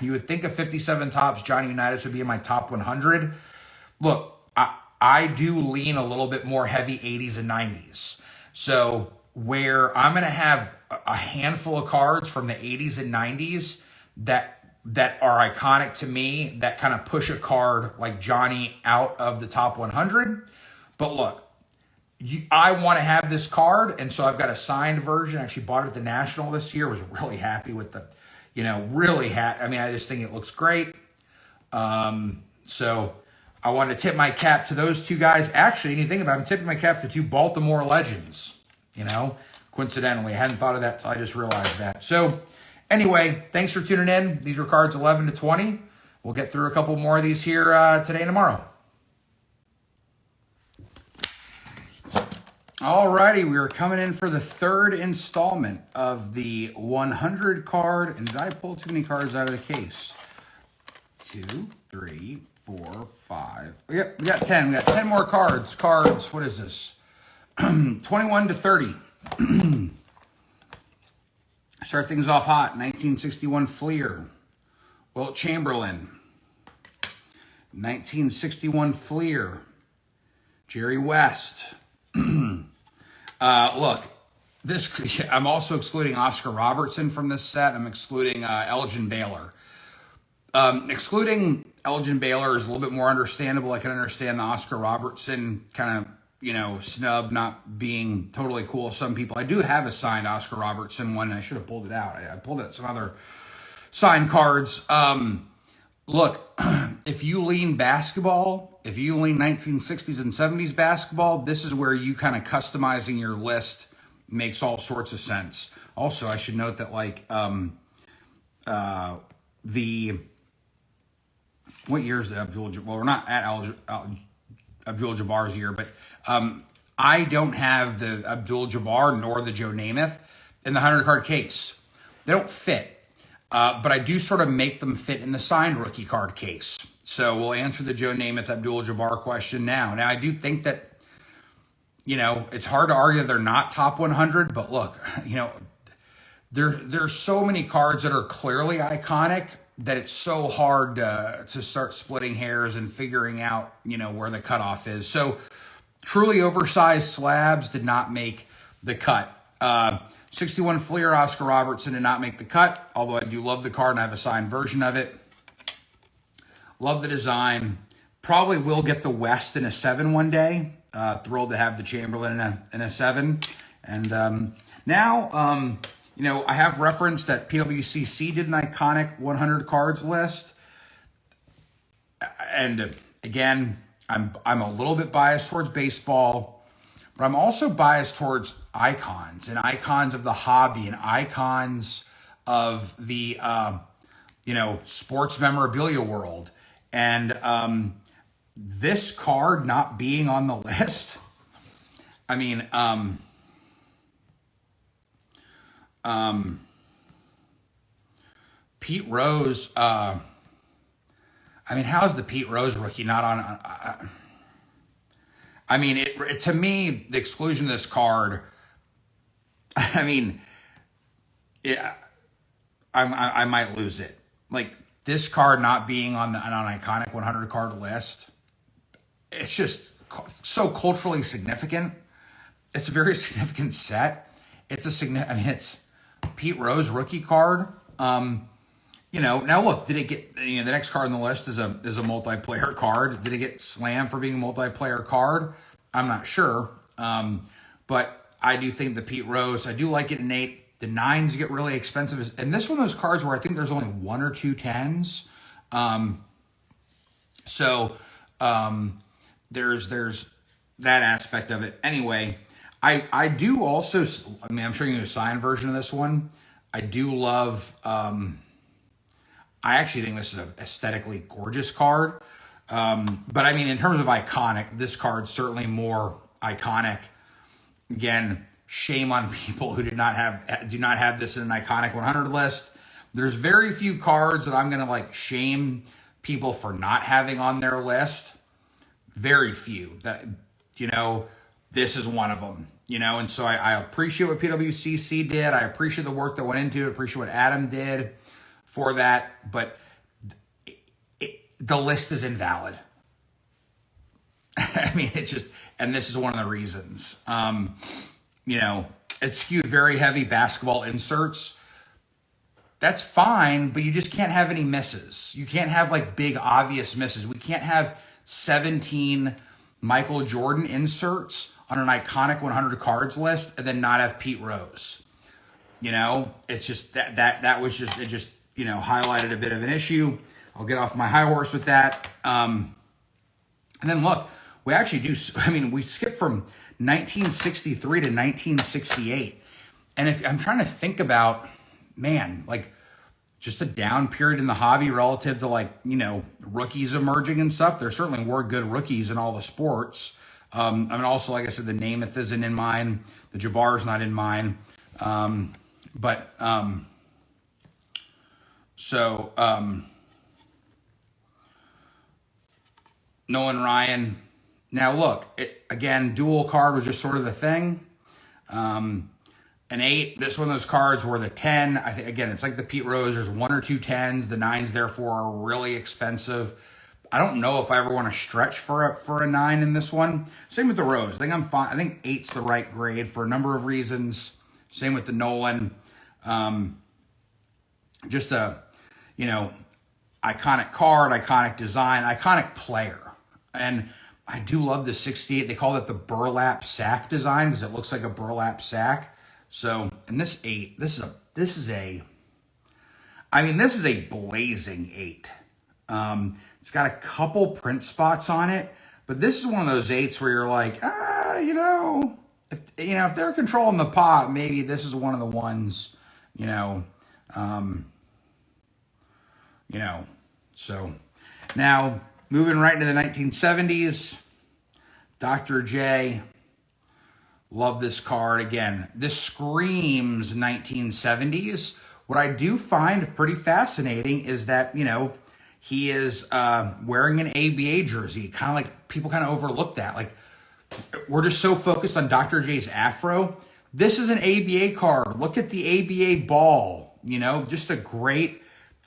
would think of 57 tops, Johnny Unitas would be in my top 100. Look, I do lean a little bit more heavy 80s and 90s. So where I'm going to have a handful of cards from the 80s and 90s that are iconic to me, that kind of push a card like Johnny out of the top 100. But look, I want to have this card, and so I've got a signed version. I actually bought it at the National this year. Was really happy with the, I just think it looks great. So I wanted to tip my cap to those two guys. Actually, anything about it, I'm tipping my cap to two Baltimore legends. Coincidentally, I hadn't thought of that until I just realized that. So anyway, thanks for tuning in. These were cards 11 to 20. We'll get through a couple more of these here today and tomorrow. Alrighty, we are coming in for the third installment of the 100 card. And did I pull too many cards out of the case? 2, 3, 4, 5. Yep, we got 10. We got 10 more cards. What is this? 21 to 30. Start things off hot. 1961 Fleer. Wilt Chamberlain. 1961 Fleer. Jerry West. Look, I'm also excluding Oscar Robertson from this set. I'm excluding Elgin Baylor. Excluding Elgin Baylor is a little bit more understandable. I can understand the Oscar Robertson kind of, snub not being totally cool. Some people, I do have a signed Oscar Robertson one. I should have pulled it out. I pulled out some other signed cards. Look, if you lean basketball, if you lean 1960s and 70s basketball, this is where you kind of customizing your list makes all sorts of sense. Also, I should note that what year is the Abdul-Jabbar? Well, we're not at Abdul-Jabbar's year, but I don't have the Abdul-Jabbar nor the Joe Namath in the 100 card case. They don't fit. But I do sort of make them fit in the signed rookie card case. So we'll answer the Joe Namath Abdul-Jabbar question now. Now, I do think that, it's hard to argue they're not top 100, but look, there's so many cards that are clearly iconic that it's so hard to start splitting hairs and figuring out, where the cutoff is. So truly oversized slabs did not make the cut. 61 Fleer, Oscar Robertson did not make the cut, although I do love the card and I have a signed version of it. Love the design. Probably will get the West in a 7 one day. Thrilled to have the Chamberlain in a 7. And now, I have referenced that PWCC did an iconic 100 cards list. And again, I'm a little bit biased towards baseball, but I'm also biased towards icons and icons of the hobby and icons of the, sports memorabilia world. And this card not being on the list, I mean, Pete Rose, I mean, how is the Pete Rose rookie not on? I mean, to me, the exclusion of this card, I mean, yeah, I might lose it. Like, this card not being on an iconic 100 card list, it's just so culturally significant. It's a very significant set. I mean, it's Pete Rose rookie card. Now look, did it get, the next card on the list is a multiplayer card. Did it get slammed for being a multiplayer card? I'm not sure. But I do think the Pete Rose, I do like it in 8. The 9s get really expensive. And this one of those cards where I think there's only 1 or 2 10s. There's that aspect of it. Anyway, I do also, I mean, I'm showing you a signed version of this one. I do love, I actually think this is an aesthetically gorgeous card. But I mean, in terms of iconic, this card's certainly more iconic. Again, shame on people who do not have this in an iconic 100 list. There's very few cards that I'm going to like shame people for not having on their list. Very few that, this is one of them, and so I appreciate what PWCC did. I appreciate the work that went into it. Appreciate what Adam did for that, but the list is invalid. I mean, it's just, and this is one of the reasons. It skewed very heavy basketball inserts. That's fine, but you just can't have any misses. You can't have like big obvious misses. We can't have 17 Michael Jordan inserts on an iconic 100 cards list and then not have Pete Rose. It's just that was just, it just, highlighted a bit of an issue. I'll get off my high horse with that. And then look, we actually do, we skipped from 1963 to 1968. And if I'm trying to think about, like just a down period in the hobby relative to like, rookies emerging and stuff. There certainly were good rookies in all the sports. Also, like I said, the Namath isn't in mine. The Jabbar's not in mine. Nolan Ryan. Now look, again, dual card was just sort of the thing. An 8, this one of those cards were the 10. I think, again, it's like the Pete Rose. There's 1 or 2 10s. The 9s, therefore, are really expensive. I don't know if I ever want to stretch for a 9 in this one. Same with the Rose. I think I'm fine. I think 8's the right grade for a number of reasons. Same with the Nolan. Just a, iconic card, iconic design, iconic player. And I do love the 68. They call it the burlap sack design because it looks like a burlap sack. So, and this 8, this is a blazing 8. It's got a couple print spots on it, but this is one of those 8s where you're like, if they're controlling the pot, maybe this is one of the ones, So now moving right into the 1970s, Dr. J. Love this card. Again, this screams 1970s. What I do find pretty fascinating is that, he is wearing an ABA jersey. Kind of like people kind of overlook that. Like, we're just so focused on Dr. J's afro. This is an ABA card. Look at the ABA ball. Just a great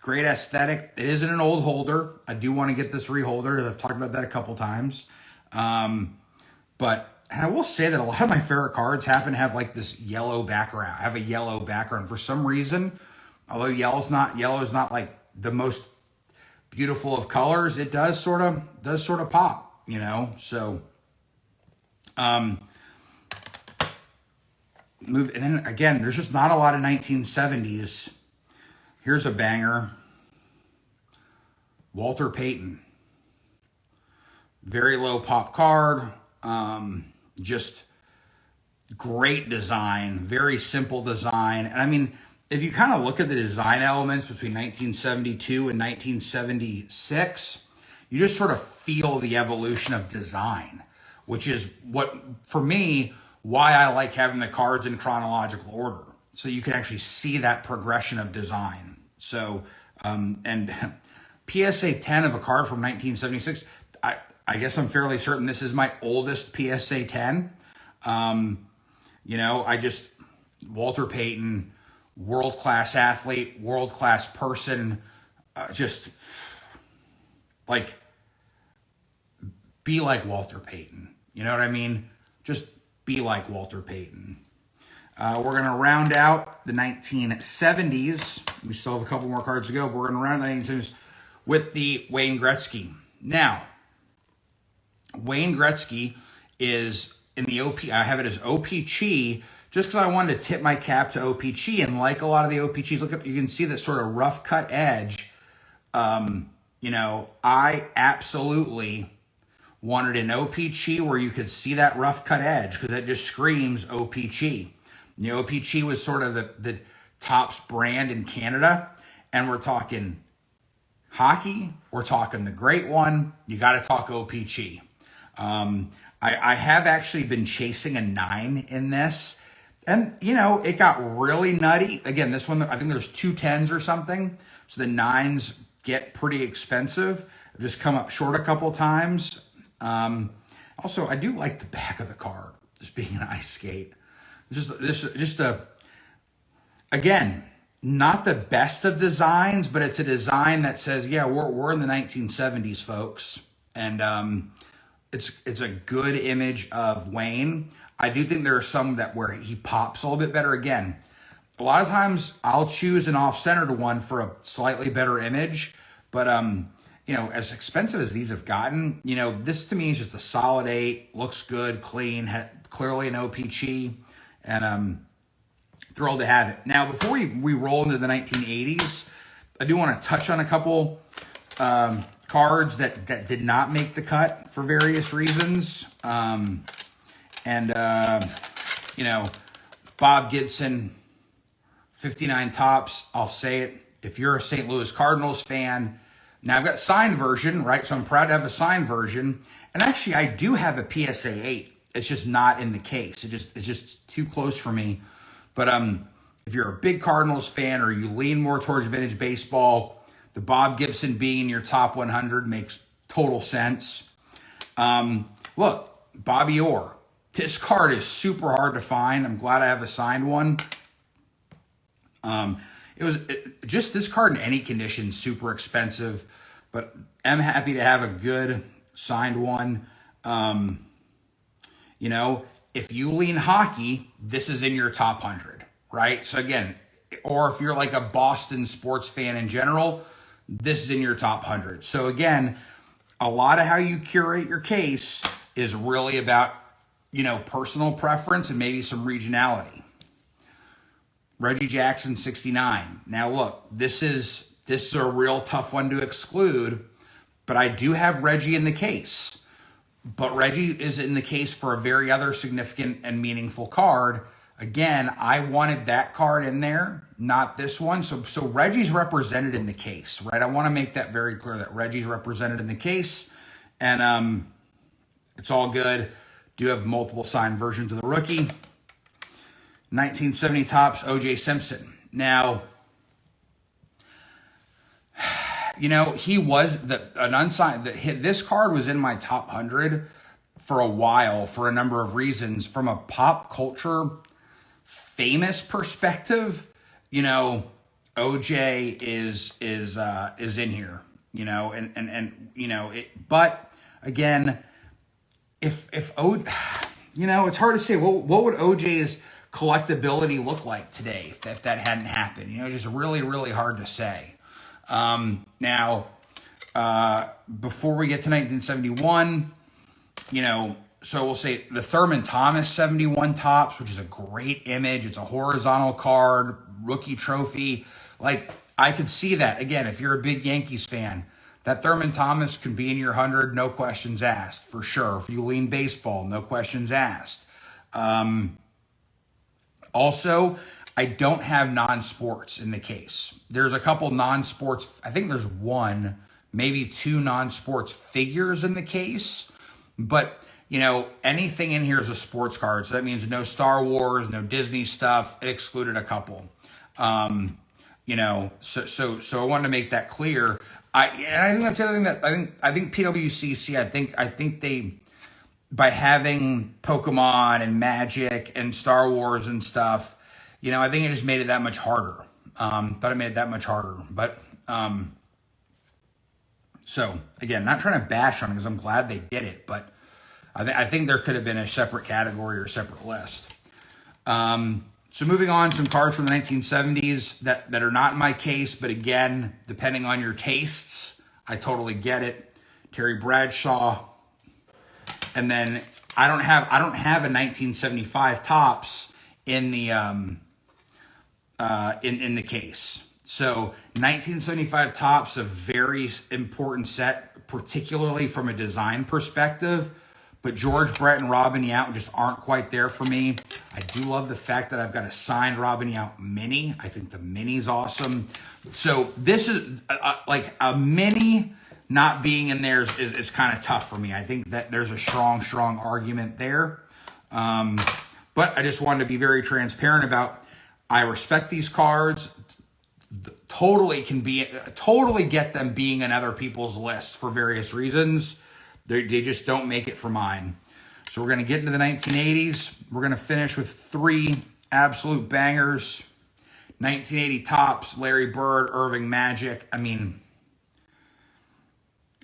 aesthetic. It isn't an old holder. I do want to get this reholder. I've talked about that a couple times. But I will say that a lot of my favorite cards happen to have like this yellow background. Have a yellow background for some reason. Although yellow is not like the most beautiful of colors. It does sort of pop. So move, and then again, there's just not a lot of 1970s. Here's a banger. Walter Payton. Very low pop card. Just great design, very simple design. And if you kind of look at the design elements between 1972 and 1976, you just sort of feel the evolution of design, which is what, for me, why I like having the cards in chronological order. So you can actually see that progression of design. So And PSA 10 of a card from 1976. I guess I'm fairly certain this is my oldest PSA 10. Walter Payton, world-class athlete, world-class person, just like, be like Walter Payton. You know what I mean? Just be like Walter Payton. We're going to round out the 1970s. We still have a couple more cards to go, but we're going to round out the 1970s with the Wayne Gretzky. Now, Wayne Gretzky is in the OP. I have it as OPC just because I wanted to tip my cap to OPC. And like a lot of the OPCs, look at, you can see that sort of rough cut edge. I absolutely wanted an OPC where you could see that rough cut edge because it just screams OPC. The OPC was sort of the Topps brand in Canada. And we're talking hockey. We're talking the great one. You got to talk OPC. I have actually been chasing a 9 in this. And, it got really nutty. Again, this one, I think there's 2 10s or something. So the 9s get pretty expensive. I've just come up short a couple times. Also, I do like the back of the card, just being an ice skate. Again, not the best of designs, but it's a design that says, yeah, we're in the 1970s, folks. And it's a good image of Wayne. I do think there are some where he pops a little bit better. Again, a lot of times I'll choose an off-centered one for a slightly better image. But, as expensive as these have gotten, this to me is just a solid 8. Looks good, clean, clearly an OPC. And thrilled to have it. Now, before we roll into the 1980s, I do want to touch on a couple cards that did not make the cut for various reasons. Bob Gibson, 59 Topps. I'll say it. If you're a St. Louis Cardinals fan, now I've got signed version, right? So I'm proud to have a signed version. And actually, I do have a PSA 8. It's just not in the case. It's just too close for me. But if you're a big Cardinals fan or you lean more towards vintage baseball, the Bob Gibson being in your top 100 makes total sense. Look, Bobby Orr. This card is super hard to find. I'm glad I have a signed one. Just this card in any condition, super expensive, but I'm happy to have a good signed one. If you lean hockey, this is in your top 100, right? So again, or if you're like a Boston sports fan in general, this is in your top 100. So again, a lot of how you curate your case is really about, personal preference and maybe some regionality. Reggie Jackson, 69. Now look, this is a real tough one to exclude, but I do have Reggie in the case. But Reggie is in the case for a very other significant and meaningful card. Again, I wanted that card in there, not this one. So Reggie's represented in the case, right? I want to make that very clear that Reggie's represented in the case. And it's all good. Do have multiple signed versions of the rookie. 1970 Topps, O.J. Simpson. Now, he was an unsigned. This card was in my top 100 for a while for a number of reasons. From a pop culture famous perspective, OJ is in here. But again, if it's hard to say. What would OJ's collectability look like today if that hadn't happened? Just really, really hard to say. Now, before we get to 1971, so we'll say the Thurman Thomas 71 Topps, which is a great image. It's a horizontal card, rookie trophy. Like, I could see that. Again, if you're a big Yankees fan, that Thurman Thomas can be in your 100, no questions asked, for sure. If you lean baseball, no questions asked. Also, I don't have non-sports in the case. There's a couple non-sports. I think there's one, maybe 2 non-sports figures in the case. But, anything in here is a sports card. So that means no Star Wars, no Disney stuff. It excluded a couple. So I wanted to make that clear. I think that's the other thing that I think PWCC, I think they, by having Pokemon and Magic and Star Wars and stuff, I think it just made it that much harder. Thought it made it that much harder. But so again, not trying to bash on it because I'm glad they did it, but I think there could have been a separate category or separate list. So moving on, some cards from the 1970s that are not in my case, but again, depending on your tastes, I totally get it. Terry Bradshaw, and then I don't have a 1975 Topps in the in the case. So 1975 Topps, a very important set, particularly from a design perspective. But George Brett and Robin Yount just aren't quite there for me. I do love the fact that I've got a signed Robin Yount mini. I think the mini's awesome. So this is like a mini not being in there is kind of tough for me. I think that there's a strong argument there. But I just wanted to be very transparent about, I respect these cards. Totally get them being in other people's lists for various reasons. They just don't make it for mine. So we're going to get into the 1980s. We're going to finish with 3 absolute bangers. 1980 Topps, Larry Bird, Irving Magic. I mean,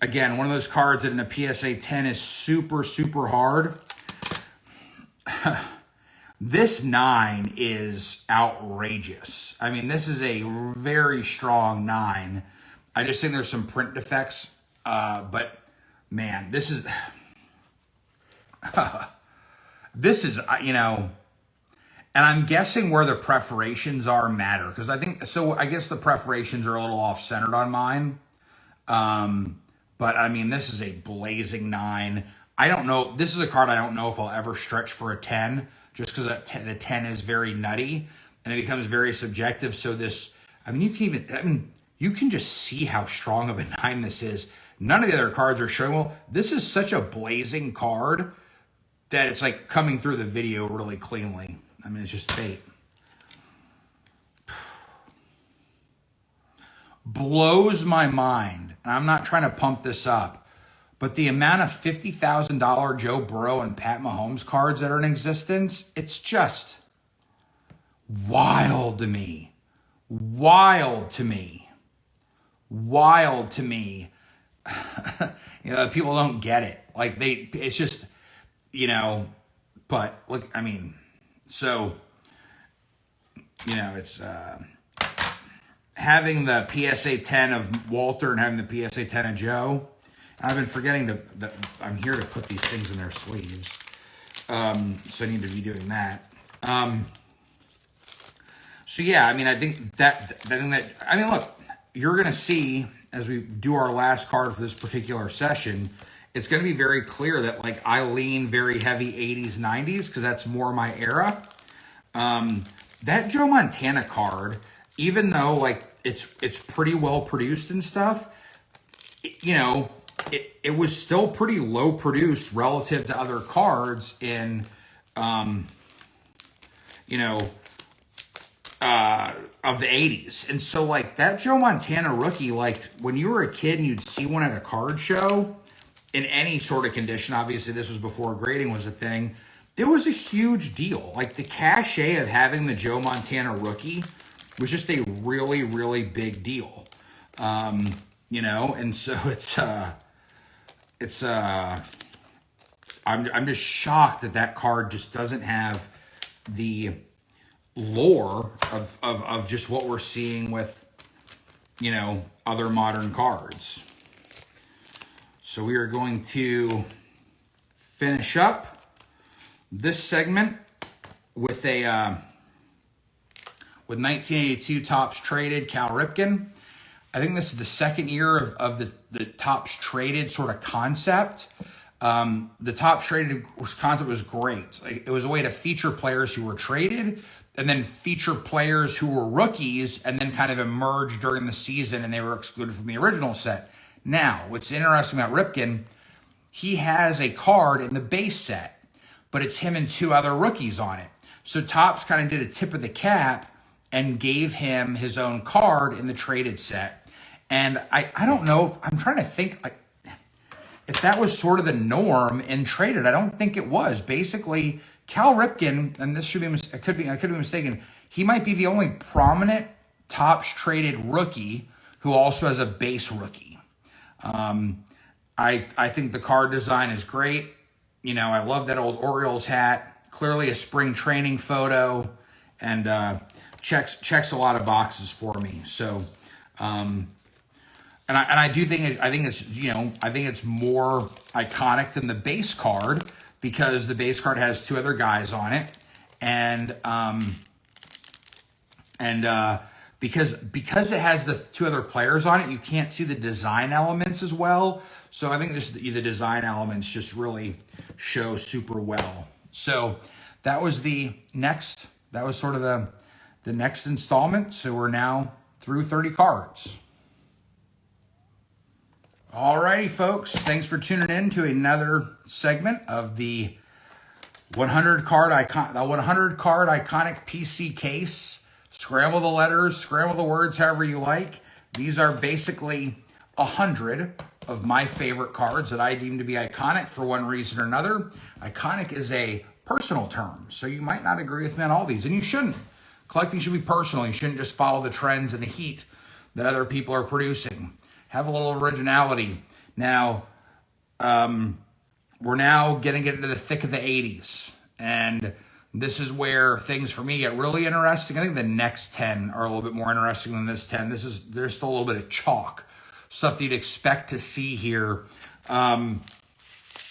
again, one of those cards that in a PSA 10 is super hard. This 9 is outrageous. I mean, this is a very strong 9. I just think there's some print defects, but man, this is, and I'm guessing where the perforations are matter. Because I guess the perforations are a little off-centered on mine. But I mean, this is a blazing 9. I don't know. This is a card I don't know if I'll ever stretch for a 10, just because the 10 is very nutty and it becomes very subjective. So this, you can just see how strong of a 9 this is. None of the other cards are showing. Well, this is such a blazing card that it's like coming through the video really cleanly. I mean, it's just fate. Blows my mind. And I'm not trying to pump this up, but the amount of $50,000 Joe Burrow and Pat Mahomes cards that are in existence, it's just wild to me. Wild to me. People don't get it. Like it's just, but look, I mean, so, it's, having the PSA 10 of Walter and having the PSA 10 of Joe. I've been forgetting that I'm here to put these things in their sleeves. So I need to be doing that. So yeah, I mean, I think look, you're going to see as we do our last card for this particular session, it's going to be very clear that like I lean very heavy 80s, 90s, because that's more my era. That Joe Montana card, even though like it's pretty well produced and stuff, it was still pretty low produced relative to other cards in, of the 80s. And so like that Joe Montana rookie, like when you were a kid and you'd see one at a card show in any sort of condition, obviously this was before grading was a thing, it was a huge deal. Like the cachet of having the Joe Montana rookie was just a really, really big deal. And so I'm just shocked that card just doesn't have the lore of just what we're seeing with, other modern cards. So we are going to finish up this segment with with 1982 Topps Traded Cal Ripken. I think this is the second year of the Topps Traded sort of concept. The Topps Traded concept was great. It was a way to feature players who were traded and then feature players who were rookies and then kind of emerged during the season and they were excluded from the original set. Now, what's interesting about Ripken, he has a card in the base set, but it's him and 2 other rookies on it. So Topps kind of did a tip of the cap and gave him his own card in the traded set. And I don't know, I'm trying to think like if that was sort of the norm in traded. I don't think it was. Basically, Cal Ripken, and this should be, I could be mistaken, he might be the only prominent Topps traded rookie who also has a base rookie. I think the card design is great. You know, I love that old Orioles hat. Clearly a spring training photo, and checks a lot of boxes for me. So, and I do think I think it's more iconic than the base card, because the base card has two other guys on it, and because it has the two other players on it, you can't see the design elements as well. So I think just the design elements just really show super well. So that was sort of the next installment. So we're now through 30 cards. Alrighty, folks. Thanks for tuning in to another segment of the 100 card iconic PC case. Scramble the letters, scramble the words, however you like. These are basically 100 of my favorite cards that I deem to be iconic for one reason or another. Iconic is a personal term, so you might not agree with me on all these, and you shouldn't. Collecting should be personal. You shouldn't just follow the trends and the heat that other people are producing. Have a little originality. Now, we're now getting into the thick of the 80s, and this is where things for me get really interesting. I think the next 10 are a little bit more interesting than this 10. There's still a little bit of chalk, stuff that you'd expect to see here. But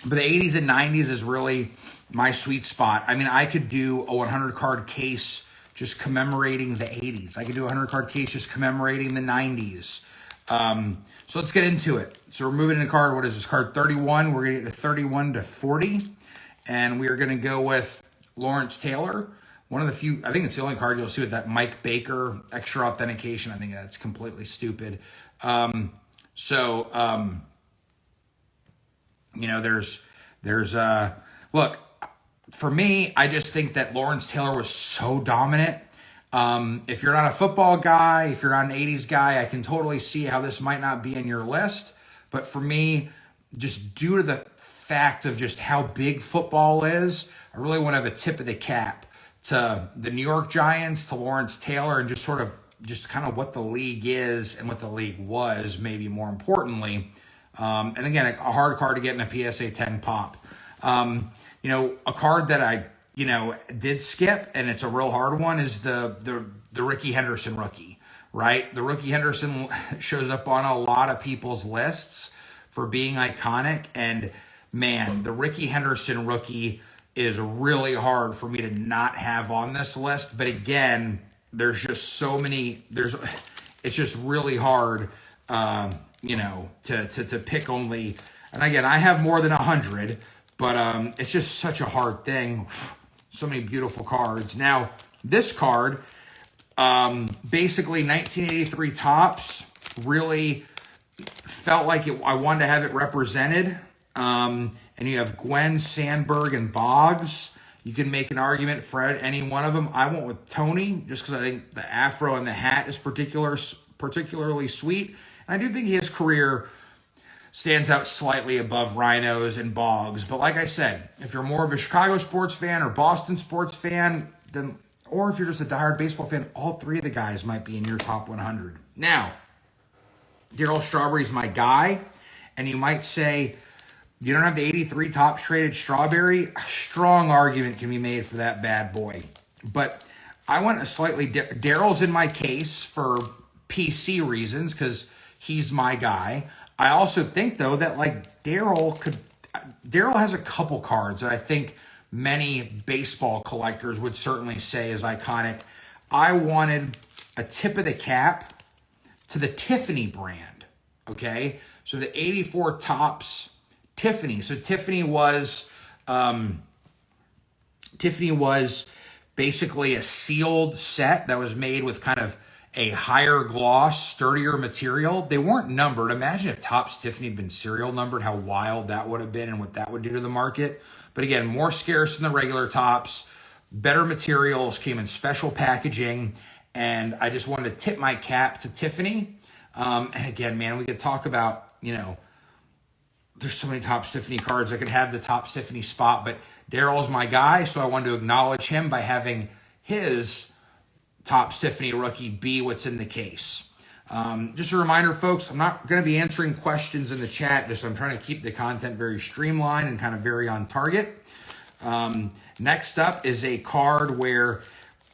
the 80s and 90s is really my sweet spot. I mean, I could do a 100 card case just commemorating the 80s. I could do a 100 card case just commemorating the 90s. So let's get into it. So we're moving into card, what is this, card 31? We're going to get to 31 to 40. And we are going to go with Lawrence Taylor. One of the few, I think it's the only card you'll see with that Mike Baker extra authentication. I think that's completely stupid. You know, look, for me, I just think that Lawrence Taylor was so dominant. If you're not a football guy, if you're not an 80s guy, I can totally see how this might not be in your list. But for me, just due to the fact of just how big football is, I really want to have a tip of the cap to the New York Giants, to Lawrence Taylor, and just kind of what the league is and what the league was, maybe more importantly. And again, a hard card to get in a PSA 10 pop. You know, a card that I did skip, and it's a real hard one, is the Rickey Henderson rookie, right? The Rickey Henderson shows up on a lot of people's lists for being iconic, and man, the Rickey Henderson rookie is really hard for me to not have on this list. But again, there's just so many, it's just really hard, to pick only, and again, I have more than 100, but it's just such a hard thing. So many beautiful cards. Now, this card, basically 1983 Topps, really felt like I wanted to have it represented. And you have Gwen, Sandberg, and Boggs. You can make an argument for any one of them. I went with Tony just because I think the afro and the hat is particularly sweet. And I do think his career stands out slightly above Rhinos and Boggs. But like I said, if you're more of a Chicago sports fan or Boston sports fan, then, or if you're just a diehard baseball fan, all three of the guys might be in your top 100. Now, Darryl Strawberry's my guy, and you might say, you don't have the 83 Topps traded Strawberry? A strong argument can be made for that bad boy. But I went a slightly, Darryl's in my case for PC reasons, because he's my guy. I also think, though, that like Darryl has a couple cards that I think many baseball collectors would certainly say is iconic. I wanted a tip of the cap to the Tiffany brand, okay? So the 84 Topps Tiffany. So Tiffany was basically a sealed set that was made with kind of a higher gloss, sturdier material. They weren't numbered. Imagine if Topps Tiffany had been serial numbered, how wild that would have been and what that would do to the market. But again, more scarce than the regular Topps, better materials, came in special packaging, And I just wanted to tip my cap to Tiffany. And again, man, we could talk about, there's so many Topps Tiffany cards. I could have the Topps Tiffany spot, but Daryl's my guy, so I wanted to acknowledge him by having his Topps Tiffany rookie be what's in the case. Just a reminder, folks, I'm not going to be answering questions in the chat. I'm trying to keep the content very streamlined and kind of very on target. Next up is a card where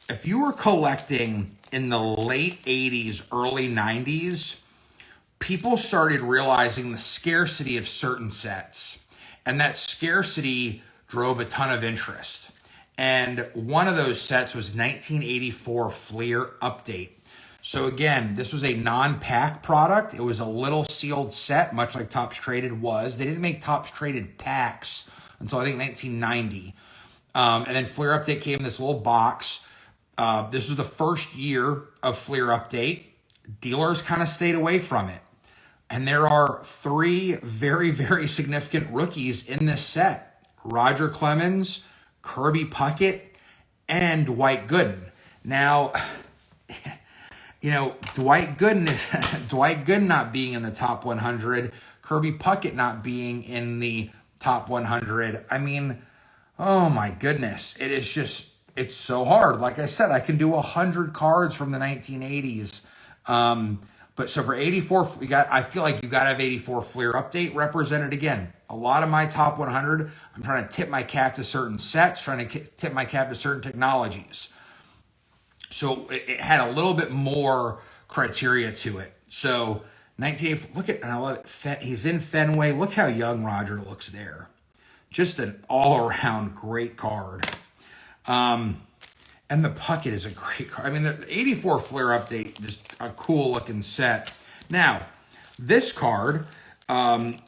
if you were collecting in the late 80s, early 90s, people started realizing the scarcity of certain sets. And that scarcity drove a ton of interest. And one of those sets was 1984 Fleer Update. So again, this was a non-pack product. It was a little sealed set, much like Topps Traded was. They didn't make Topps Traded packs until I think 1990. And then Fleer Update came in this little box. This was the first year of Fleer Update. Dealers kind of stayed away from it. And there are 3 very, very significant rookies in this set. Roger Clemens, Kirby Puckett, and Dwight Gooden. Now, Dwight Gooden not being in the top 100, Kirby Puckett not being in the top 100. I mean, oh my goodness. It's so hard. Like I said, I can do 100 cards from the 1980s. But so for 84, I feel like you got to have 84 Fleer Update represented again. A lot of my top 100, I'm trying to tip my cap to certain sets, trying to tip my cap to certain technologies. So it had a little bit more criteria to it. So 1984, look at, and I love it. He's in Fenway. Look how young Roger looks there. Just an all-around great card. And the Puckett is a great card. I mean, the 84 Fleer Update, just a cool looking set. Now, this card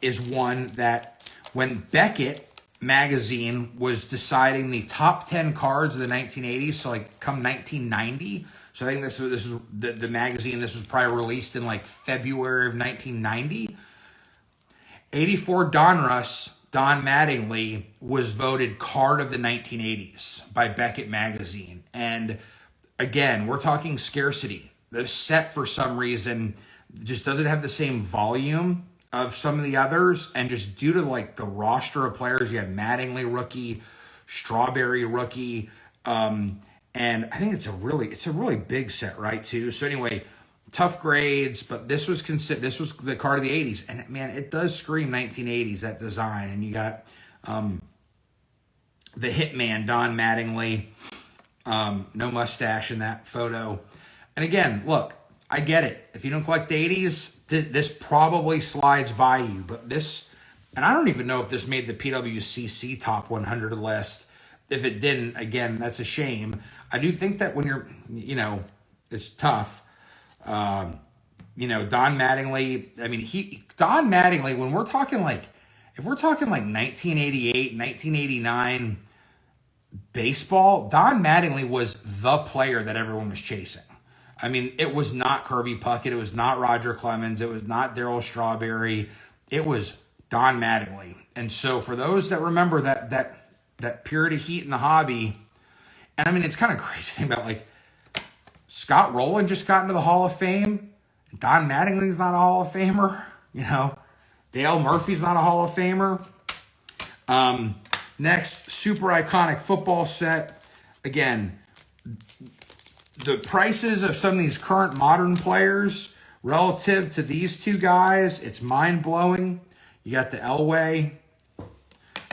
is one that when Beckett magazine was deciding the top 10 cards of the 1980s, so like come 1990. So I think this was the magazine. This was probably released in like February of 1990. 84 Don Mattingly was voted card of the 1980s by Beckett magazine. And again, we're talking scarcity. The set for some reason just doesn't have the same volume of some of the others, and just due to like the roster of players, you had Mattingly rookie, Strawberry rookie, and I think it's a really big set, right? Too. So anyway, tough grades, but this was the card of the 80s, and man, it does scream 1980s, that design. And you got the Hitman Don Mattingly, no mustache in that photo. And again, look, I get it. If you don't collect the 80s, this probably slides by you. But this, and I don't even know if this made the PWCC top 100 list. If it didn't, again, that's a shame. I do think that when you're, it's tough. Don Mattingly, I mean, Don Mattingly, when we're talking like, if we're talking like 1988, 1989 baseball, Don Mattingly was the player that everyone was chasing. I mean, it was not Kirby Puckett. It was not Roger Clemens. It was not Darryl Strawberry. It was Don Mattingly. And so for those that remember that period of heat in the hobby, and I mean, it's kind of crazy to think about, like, Scott Rowland just got into the Hall of Fame. Don Mattingly's not a Hall of Famer. Dale Murphy's not a Hall of Famer. Next, super iconic football set. Again, the prices of some of these current modern players relative to these two guys, it's mind-blowing. You got the Elway,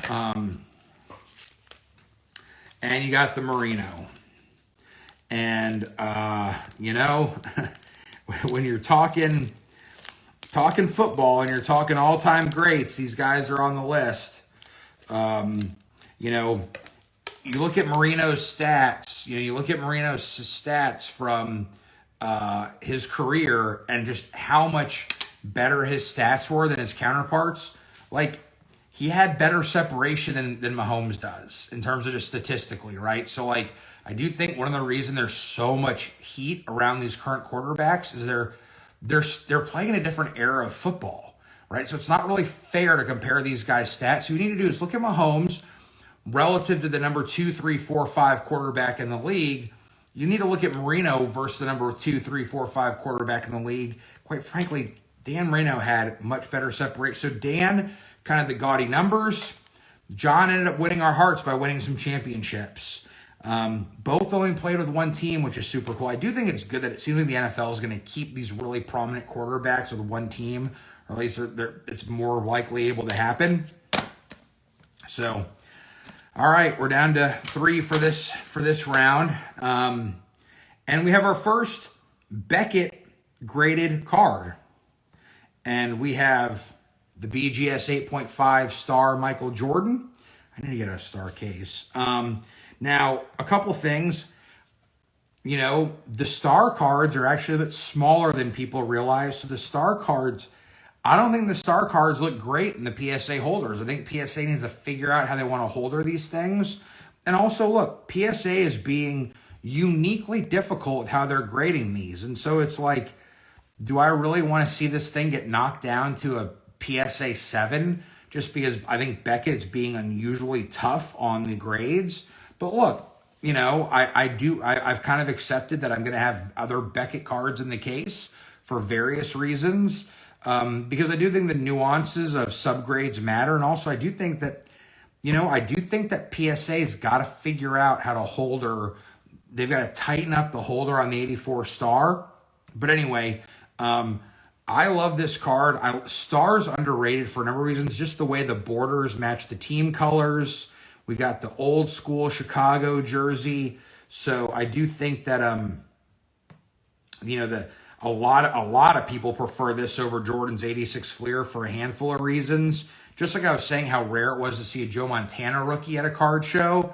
and you got the Marino. And, when you're talking football and you're talking all-time greats, these guys are on the list. You look at Marino's stats, you look at Marino's stats from his career and just how much better his stats were than his counterparts. Like, he had better separation than Mahomes does in terms of just statistically, right? So, like, I do think one of the reasons there's so much heat around these current quarterbacks is they're playing in a different era of football, right? So it's not really fair to compare these guys' stats. So what you need to do is look at Mahomes relative to the number 2, 3, 4, 5 quarterback in the league. You need to look at Marino versus the number 2, 3, 4, 5 quarterback in the league. Quite frankly, Dan Marino had much better separation. So Dan, kind of the gaudy numbers. John ended up winning our hearts by winning some championships. Both only played with one team, which is super cool. I do think it's good that it seems like the NFL is going to keep these really prominent quarterbacks with one team, or at least it's more likely able to happen. So, all right, we're down to 3 for this round, and we have our first Beckett graded card, and we have the BGS 8.5 star Michael Jordan. I need to get a star case. Now, a couple things. You know, the star cards are actually a bit smaller than people realize. So the star cards, I don't think the star cards look great in the PSA holders. I think PSA needs to figure out how they want to holder these things. And also, look, PSA is being uniquely difficult with how they're grading these. And so it's like, do I really want to see this thing get knocked down to a PSA 7 just because I think Beckett's being unusually tough on the grades? But look, you know, I've kind of accepted that I'm going to have other Beckett cards in the case for various reasons, because I do think the nuances of subgrades matter. And also I do think that, you know, PSA's got to figure out how to holder. They've got to tighten up the holder on the 84 star. But anyway, I love this card. Star's underrated for a number of reasons. Just the way the borders match the team colors. We got the old school Chicago jersey. So I do think that, you know, a lot of people prefer this over Jordan's 86 Fleer for a handful of reasons. Just like I was saying how rare it was to see a Joe Montana rookie at a card show.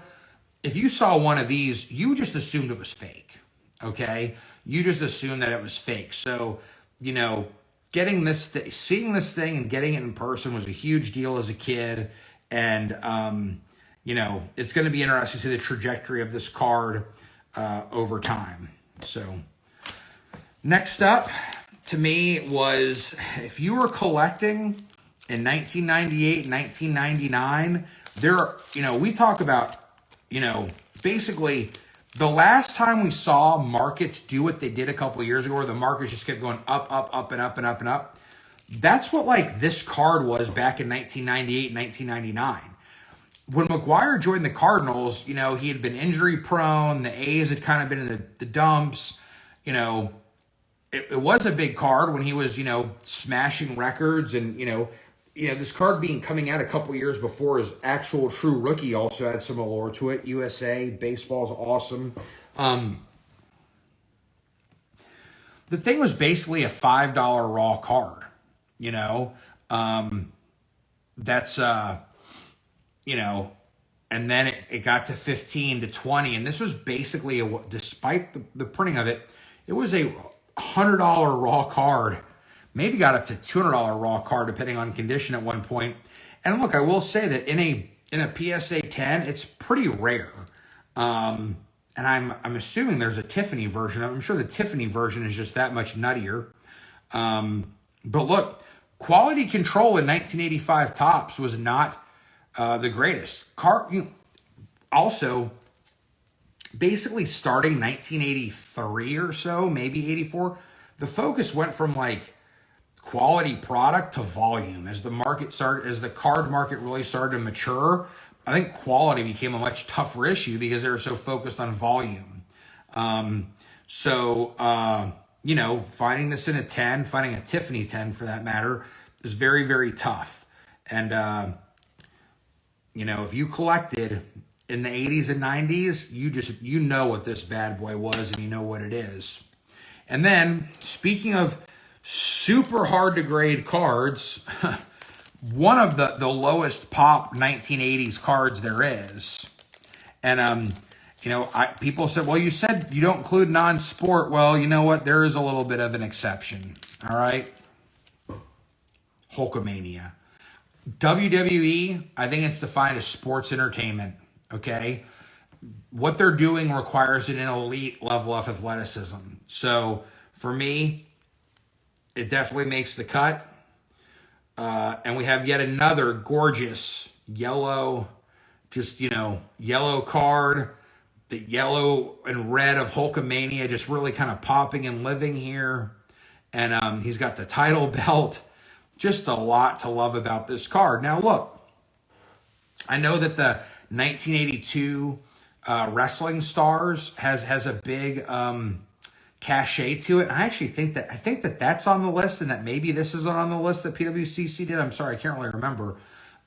If you saw one of these, you just assumed it was fake, okay? You just assumed that it was fake. So, you know, seeing this thing and getting it in person was a huge deal as a kid. And, you know, it's going to be interesting to see the trajectory of this card over time. So next up to me was, if you were collecting in 1998, 1999, you know, we talk about, you know, basically the last time we saw markets do what they did a couple of years ago, where the markets just kept going up, up, up, and up, and up, and up. That's what, like, this card was back in 1998, 1999. When McGuire joined the Cardinals, you know, he had been injury prone. The A's had kind of been in the dumps. You know, it was a big card when he was, you know, smashing records. And, you know, this card coming out a couple years before his actual true rookie also had some allure to it. USA, baseball is awesome. The thing was basically a $5 raw card, you know. That's, you know, and then it got to 15 to 20. And this was basically, despite the printing of it, it was a $100 raw card. Maybe got up to $200 raw card, depending on condition at one point. And look, I will say that in a PSA 10, it's pretty rare. And I'm assuming there's a Tiffany version. I'm sure the Tiffany version is just that much nuttier. But look, quality control in 1985 Topps was not the greatest. Also, basically starting 1983 or so, maybe 84, the focus went from like quality product to volume. As the card market really started to mature, I think quality became a much tougher issue because they were so focused on volume. You know, finding this in a 10, finding a Tiffany 10 for that matter, is very, very tough. And, you know, if you collected in the 80s and 90s, you know what this bad boy was and you know what it is. And then, speaking of super hard to grade cards, one of the lowest pop 1980s cards there is. And, you know, people said, well, you said you don't include non-sport. Well, you know what? There is a little bit of an exception. All right. Hulkamania. WWE, I think it's defined as sports entertainment. Okay. What they're doing requires an elite level of athleticism. So for me, it definitely makes the cut. And we have yet another gorgeous yellow, just, you know, yellow card. the yellow and red of Hulkamania just really kind of popping and living here. And he's got the title belt. Just a lot to love about this card. Now, look, I know that the 1982 Wrestling Stars has a big cachet to it. And I actually think that that's on the list, and that maybe this isn't on the list that PWCC did. I'm sorry, I can't really remember.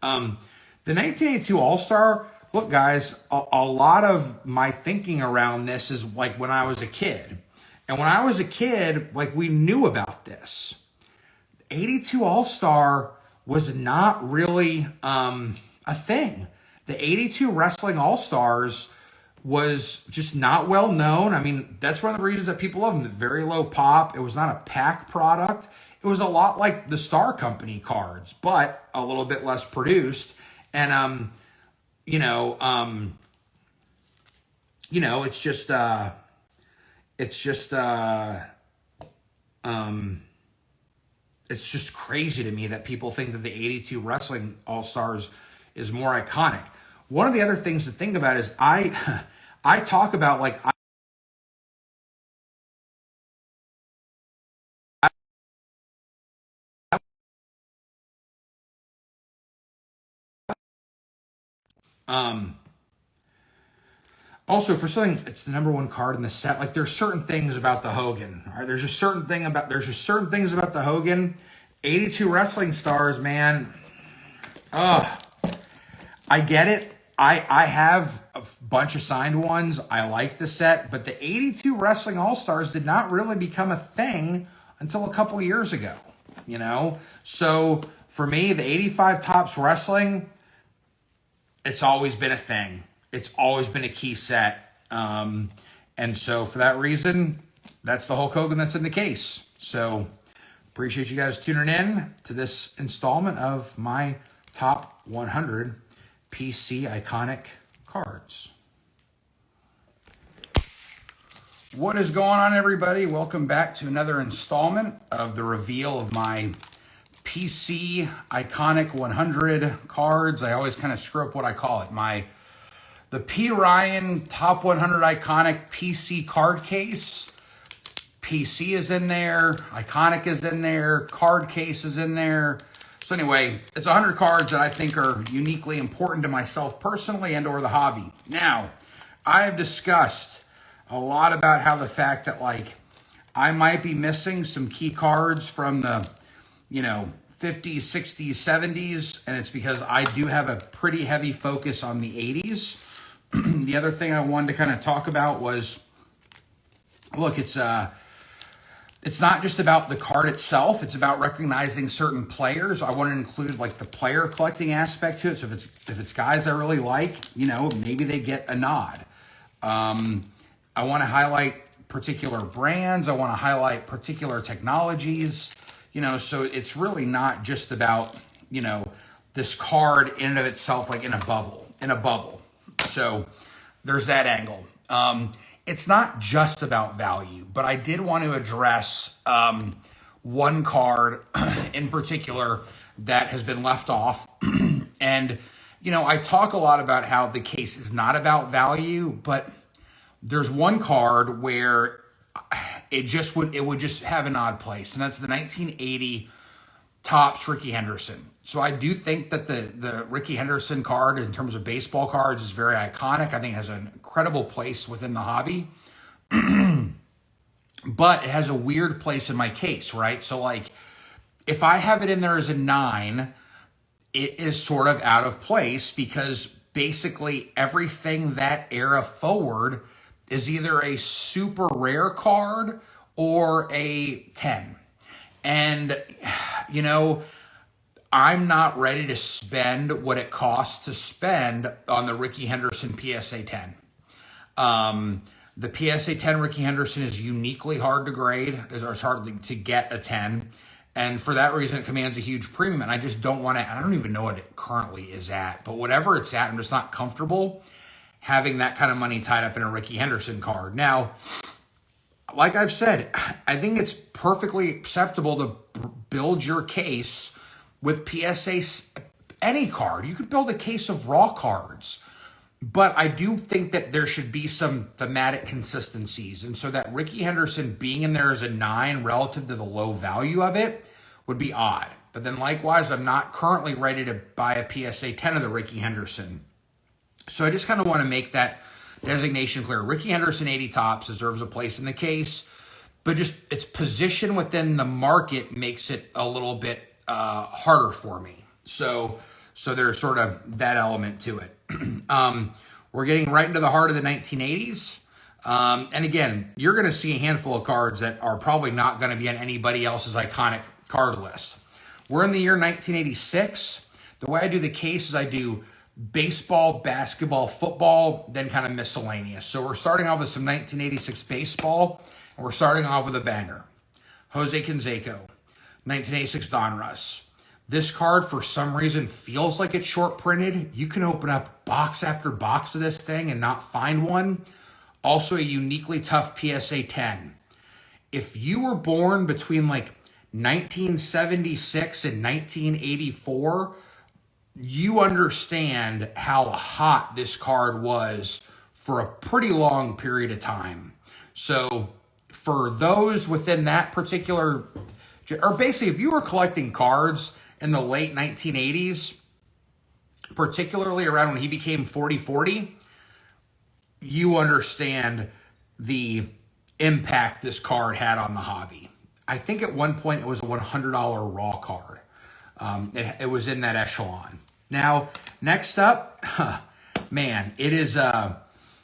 The 1982 All-Star, look, guys, a lot of my thinking around this is like when I was a kid. And when I was a kid, like, we knew about this. 82 All-Star was not really a thing. The 82 Wrestling All-Stars was just not well known. I mean, that's one of the reasons that people love them. Very low pop. It was not a pack product. It was a lot like the Star Company cards, but a little bit less produced. And it's just crazy to me that people think that the 82 Wrestling All-Stars is more iconic. One of the other things to think about is I talk about, like, also, for something, it's the number one card in the set. Like, there's certain things about the Hogan. All right, there's just certain things about the Hogan. 82 Wrestling Stars, man. I get it. I have a bunch of signed ones. I like the set, but the 82 Wrestling All-Stars did not really become a thing until a couple of years ago, you know? So for me, the 85 Topps Wrestling, it's always been a thing. It's always been a key set. And so for that reason, that's the Hulk Hogan that's in the case. So appreciate you guys tuning in to this installment of my top 100 PC iconic cards. What is going on, everybody? Welcome back to another installment of the reveal of my PC iconic 100 cards. I always kind of screw up what I call it. The PRYAN top 100 iconic PC card case. PC is in there, iconic is in there, card case is in there. So anyway, it's 100 cards that I think are uniquely important to myself personally and or the hobby. Now, I have discussed a lot about how the fact that, like, I might be missing some key cards from the, 50s, 60s, 70s, and it's because I do have a pretty heavy focus on the 80s. The other thing I wanted to kind of talk about was, look, it's not just about the card itself. It's about recognizing certain players. I want to include, like, the player collecting aspect to it. So if it's guys I really like, maybe they get a nod. I want to highlight particular brands. I want to highlight particular technologies. So it's really not just about, this card in and of itself, like in a bubble. So there's that angle. It's not just about value, but I did want to address one card in particular that has been left off. And, I talk a lot about how the case is not about value, but there's one card where it would just have an odd place, and that's the 1980 Topps Rickey Henderson. So I do think that the Rickey Henderson card, in terms of baseball cards, is very iconic. I think it has an incredible place within the hobby. But it has a weird place in my case, right? So, like, if I have it in there as a 9, it is sort of out of place because basically everything that era forward is either a super rare card or a 10. And, I'm not ready to spend what it costs to spend on the Rickey Henderson PSA 10. The PSA 10 Rickey Henderson is uniquely hard to grade. It's hard to get a 10. And for that reason, it commands a huge premium. And I just don't want to, I don't even know what it currently is at. But whatever it's at, I'm just not comfortable having that kind of money tied up in a Rickey Henderson card. Now, like I've said, I think it's perfectly acceptable to build your case with PSA, any card. You could build a case of raw cards. But I do think that there should be some thematic consistencies. And so that Ricky Henderson being in there as a 9 relative to the low value of it would be odd. But then likewise, I'm not currently ready to buy a PSA 10 of the Ricky Henderson. So I just kind of want to make that designation clear. Ricky Henderson 80 tops deserves a place in the case, but just its position within the market makes it a little bit harder for me. So there's sort of that element to it. We're getting right into the heart of the 1980s. And again, you're going to see a handful of cards that are probably not going to be on anybody else's iconic card list. We're in the year 1986. The way I do the case is I do baseball, basketball, football, then kind of miscellaneous. So we're starting off with some 1986 baseball, and we're starting off with a banger. Jose Canseco, 1986 Donruss. This card, for some reason, feels like it's short printed. You can open up box after box of this thing and not find one. Also a uniquely tough PSA 10. If you were born between like 1976 and 1984, you understand how hot this card was for a pretty long period of time. So for those within that particular, or basically if you were collecting cards in the late 1980s, particularly around when he became 40-40, you understand the impact this card had on the hobby. I think at one point it was a $100 raw card. It was in that echelon. Now, next up, man, it is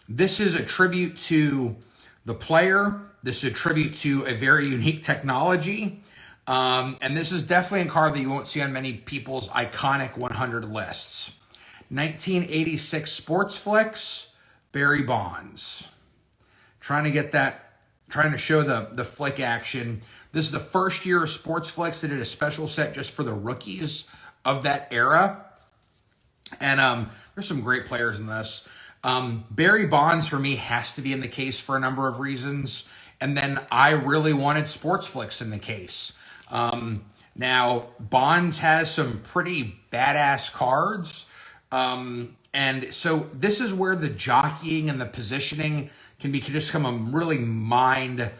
this is a tribute to the player. This is a tribute to a very unique technology. And this is definitely a card that you won't see on many people's iconic 100 lists. 1986 Sports Flicks, Barry Bonds. Trying to show the flick action. This is the first year of Sports Flicks that did a special set just for the rookies of that era. And there's some great players in this. Barry Bonds, for me, has to be in the case for a number of reasons. And then I really wanted Sports Flicks in the case. Now, Bonds has some pretty badass cards. And so this is where the jockeying and the positioning can just become a really mind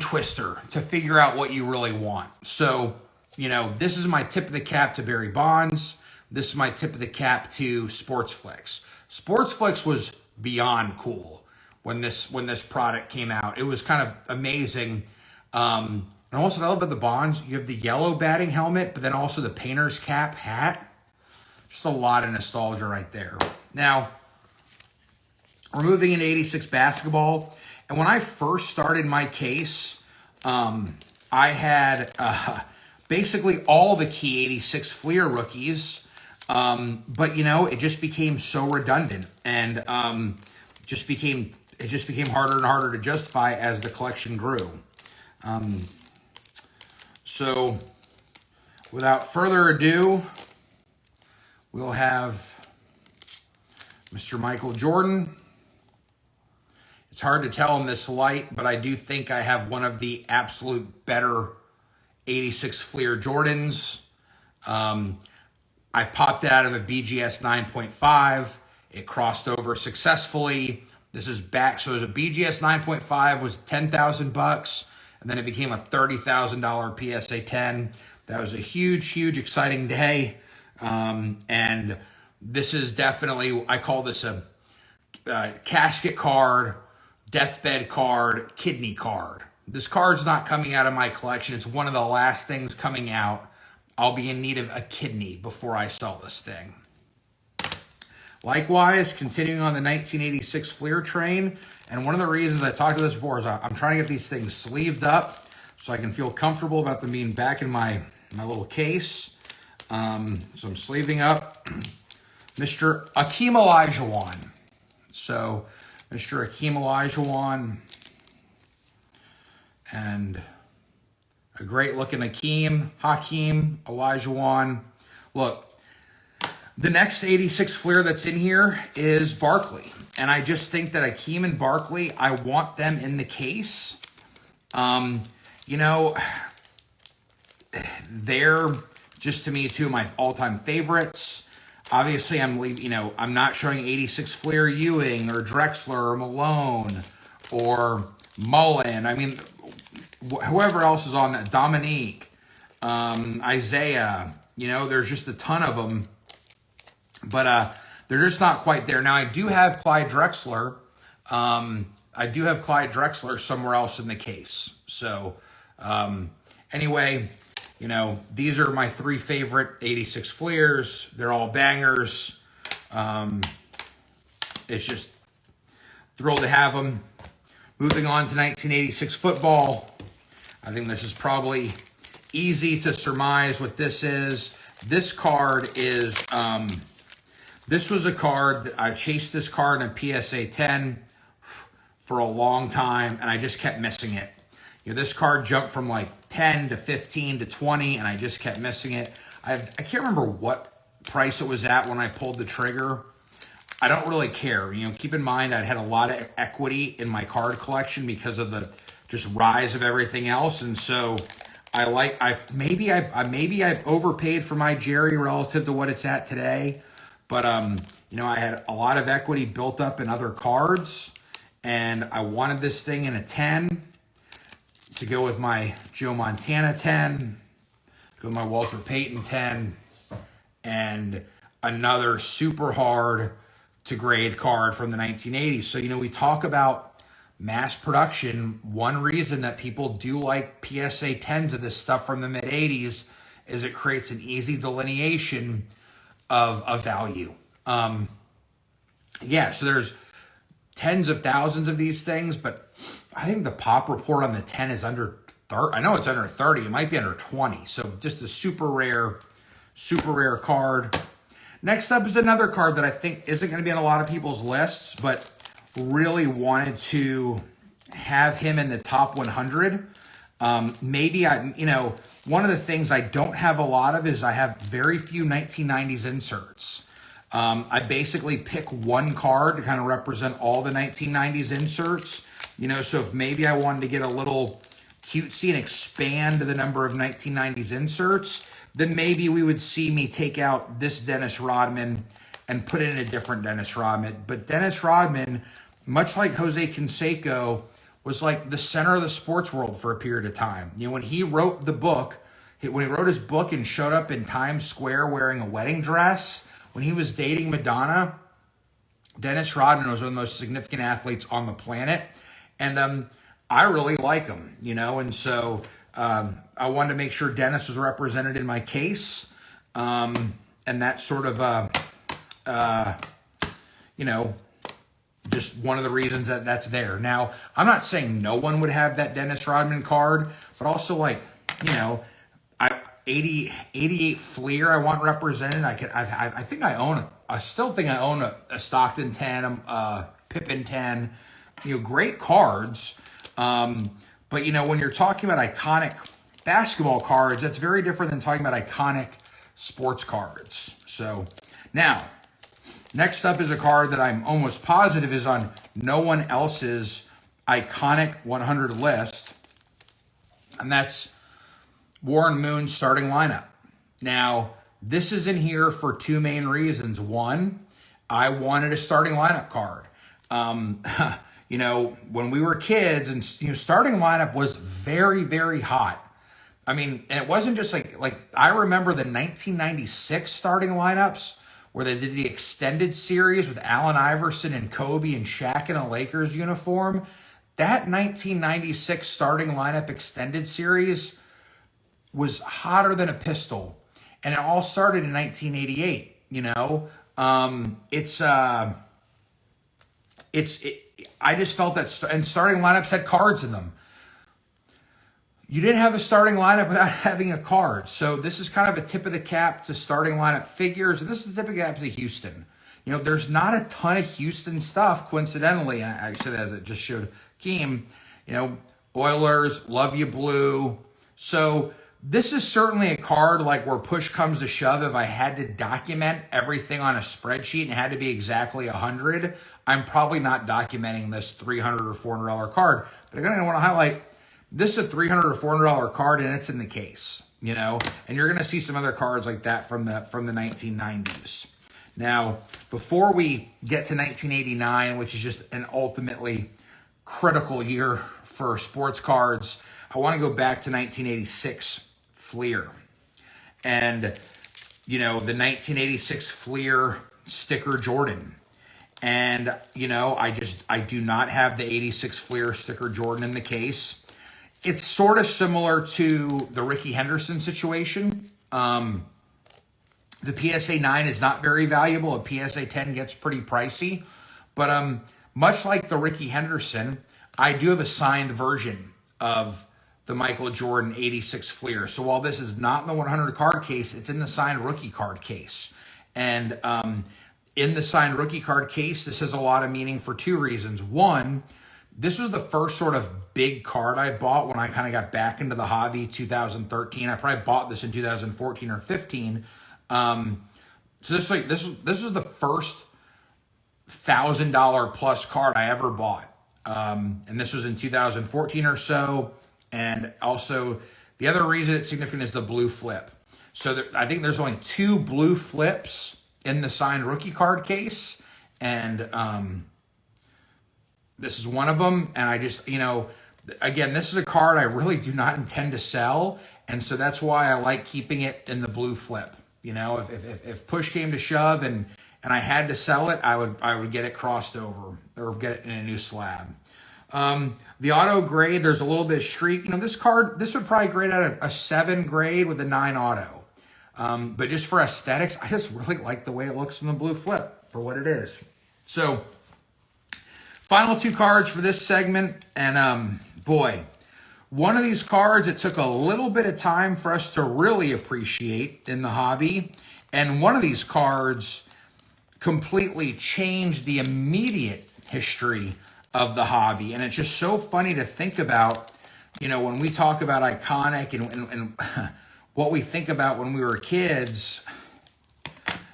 twister to figure out what you really want. So, this is my tip of the cap to Barry Bonds. This is my tip of the cap to Sports Flicks. Sports Flicks was beyond cool when this product came out. It was kind of amazing. And also, I love about the Bonds, you have the yellow batting helmet, but then also the painter's cap hat. Just a lot of nostalgia right there. Now, we're moving into 86 basketball. And when I first started my case, I had basically all the key 86 Fleer rookies. But it just became so redundant, and it just became harder and harder to justify as the collection grew. So without further ado, we'll have Mr. Michael Jordan. It's hard to tell in this light, but I do think I have one of the absolute better 86 Fleer Jordans. I popped it out of a BGS 9.5. It crossed over successfully. This is back. So the BGS 9.5 was $10,000, and then it became a $30,000 PSA 10. That was a huge, huge, exciting day. And this is definitely, I call this a casket card, deathbed card, kidney card. This card's not coming out of my collection. It's one of the last things coming out. I'll be in need of a kidney before I sell this thing. Likewise, continuing on the 1986 Fleer train, and one of the reasons I talked about this before is I'm trying to get these things sleeved up so I can feel comfortable about them being back in my little case. So I'm sleeving up Mr. Akeem Olajuwon. So Mr. Akeem Olajuwon, and a great looking Hakeem Olajuwon. Look, the next 86 Fleer that's in here is Barkley. And I just think that Hakeem and Barkley, I want them in the case. They're just, to me, two of my all-time favorites. Obviously, I'm leaving, I'm not showing 86 Fleer Ewing or Drexler or Malone or Mullen. I mean, whoever else is on that, Dominique, Isaiah, there's just a ton of them, but they're just not quite there. Now, I do have Clyde Drexler. Somewhere else in the case. So, anyway, these are my 3 favorite 86 Fleers. They're all bangers. It's just thrilled to have them. Moving on to 1986 football. I think this is probably easy to surmise what this is. This card is, this was a card that I chased this card in a PSA 10 for a long time, and I just kept missing it. This card jumped from like 10 to 15 to 20, and I just kept missing it. I can't remember what price it was at when I pulled the trigger. I don't really care. Keep in mind I'd had a lot of equity in my card collection because of the just rise of everything else, and so maybe I've overpaid for my Jerry relative to what it's at today, but I had a lot of equity built up in other cards, and I wanted this thing in a 10 to go with my Joe Montana 10, go with my Walter Payton 10, and another super hard to grade card from the 1980s. So, we talk about mass production. One reason that people do like PSA 10s of this stuff from the mid 80s is it creates an easy delineation of value. So there's tens of thousands of these things, but I think the pop report on the 10 is under 30. I know it's under 30. It might be under 20. So just a super rare card. Next up is another card that I think isn't going to be on a lot of people's lists, but really wanted to have him in the top 100. Maybe one of the things I don't have a lot of is I have very few 1990s inserts. I basically pick one card to kind of represent all the 1990s inserts. So if maybe I wanted to get a little cutesy and expand the number of 1990s inserts, then maybe we would see me take out this Dennis Rodman and put in a different Dennis Rodman. But Dennis Rodman, much like Jose Canseco, was like the center of the sports world for a period of time. When he wrote the book, when he wrote his book and showed up in Times Square wearing a wedding dress, when he was dating Madonna, Dennis Rodman was one of the most significant athletes on the planet. And I really like him, and so I wanted to make sure Dennis was represented in my case. And that's sort of, just one of the reasons that that's there. Now, I'm not saying no one would have that Dennis Rodman card, but also 88 Fleer I want represented. I still think I own a Stockton 10, Pippen 10, great cards. But when you're talking about iconic basketball cards, that's very different than talking about iconic sports cards. So now, next up is a card that I'm almost positive is on no one else's iconic 100 list, and that's Warren Moon's starting lineup. Now, this is in here for 2 main reasons. One, I wanted a starting lineup card. When we were kids, and starting lineup was very, very hot. I mean, and it wasn't just like I remember the 1996 starting lineups where they did the extended series with Allen Iverson and Kobe and Shaq in a Lakers uniform. That 1996 starting lineup extended series was hotter than a pistol, and it all started in 1988. I just felt that, and starting lineups had cards in them. You didn't have a starting lineup without having a card. So this is kind of a tip of the cap to starting lineup figures, and this is a tip of the cap to Houston. There's not a ton of Houston stuff, coincidentally. I said that as it just showed Keem. Oilers, Love You Blue. So this is certainly a card where push comes to shove. If I had to document everything on a spreadsheet and it had to be exactly 100, I'm probably not documenting this $300 or $400 card. But again, I want to highlight, this is a $300 or $400 card, and it's in the case, and you're going to see some other cards like that from the 1990s. Now, before we get to 1989, which is just an ultimately critical year for sports cards, I want to go back to 1986 Fleer. And, you know, the 1986 Fleer sticker Jordan. And, you know, I do not have the 86 Fleer sticker Jordan in the case. It's sort of similar to the Ricky Henderson situation. The PSA 9 is not very valuable. A PSA 10 gets pretty pricey. But much like the Ricky Henderson, I do have a signed version of the Michael Jordan 86 Fleer. So while this is not in the 100 card case, it's in the signed rookie card case. And in the signed rookie card case, this has a lot of meaning for two reasons. One, this was the first sort of big card I bought when I kind of got back into the hobby, 2013. I probably bought this in 2014 or 15. So this was the first $1,000 plus card I ever bought. And this was in 2014 or so. And also the other reason it's significant is the blue flip. So I think there's only 2 blue flips in the signed rookie card case. And, this is one of them. And I just, you know, again, this is a card I really do not intend to sell. And so that's why I like keeping it in the blue flip. You know, if push came to shove and I had to sell it, I would get it crossed over or get it in a new slab. The auto grade, there's a little bit of streak. You know, this would probably grade out a 7 grade with a 9 auto. But just for aesthetics, I just really like the way it looks in the blue flip for what it is. So, final 2 cards for this segment. And boy, one of these cards, it took a little bit of time for us to really appreciate in the hobby. And one of these cards completely changed the immediate history of the hobby. And it's just so funny to think about, you know, when we talk about iconic and what we think about when we were kids,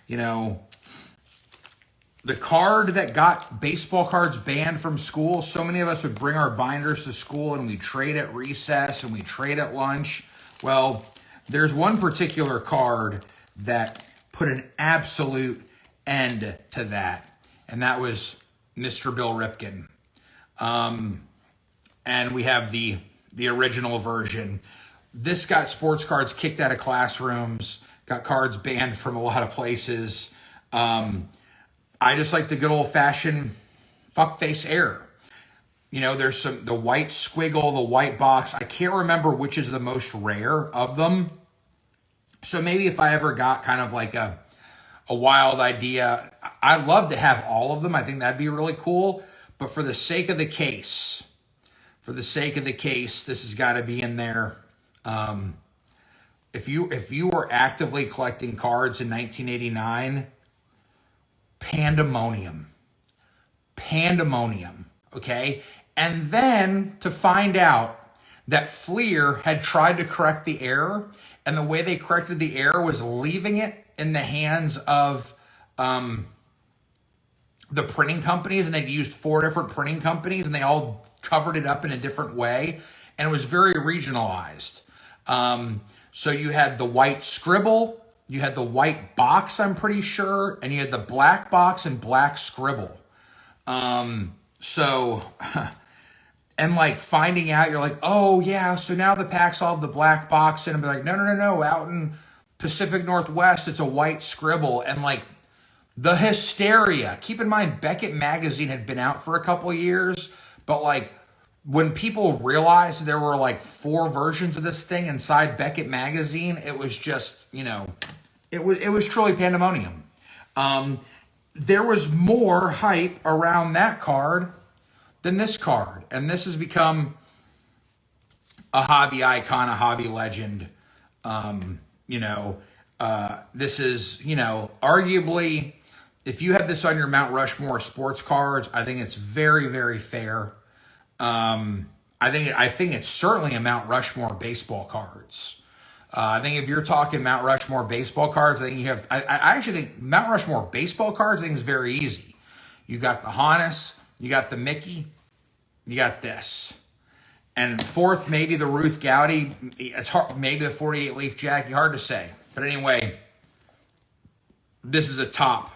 you know, the card that got baseball cards banned from school, so many of us would bring our binders to school and we trade at recess and we trade at lunch. Well, there's one particular card that put an absolute end to that, and that was Mr. Bill Ripken. And we have the original version. This got sports cards kicked out of classrooms, got cards banned from a lot of places. I just like the good old-fashioned fuckface error. You know, there's the white squiggle, the white box. I can't remember which is the most rare of them. So maybe if I ever got kind of like a wild idea, I'd love to have all of them. I think that'd be really cool. But for the sake of the case, this has got to be in there. If you were actively collecting cards in 1989, pandemonium, okay? And then to find out that Fleer had tried to correct the error, and the way they corrected the error was leaving it in the hands of the printing companies, and they'd used 4 different printing companies, and they all covered it up in a different way, and it was very regionalized. So you had the white scribble, you had the white box, I'm pretty sure, and you had the black box and black scribble. And like finding out, you're like, oh yeah, so now the packs all have the black box in them. Be like, no, out in Pacific Northwest, it's a white scribble. And like the hysteria. Keep in mind, Beckett Magazine had been out for a couple of years, but like when people realized there were like 4 versions of this thing inside Beckett Magazine, it was just, you know, it was truly pandemonium. There was more hype around that card than this card. And this has become a hobby icon, a hobby legend. This is, you know, arguably, if you had this on your Mount Rushmore sports cards, I think it's very, very fair. I think it's certainly a Mount Rushmore baseball cards. I think if you're talking Mount Rushmore baseball cards, I think you have, I actually think Mount Rushmore baseball cards, I think is very easy. You got the Hannes, you got the Mickey, you got this. And 4th, maybe the Ruth Gowdy. It's hard, maybe the 48 Leaf Jackie, hard to say. But anyway, this is a top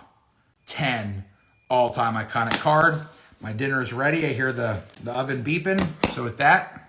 10 all-time iconic card. My dinner is ready. I hear the oven beeping. So with that,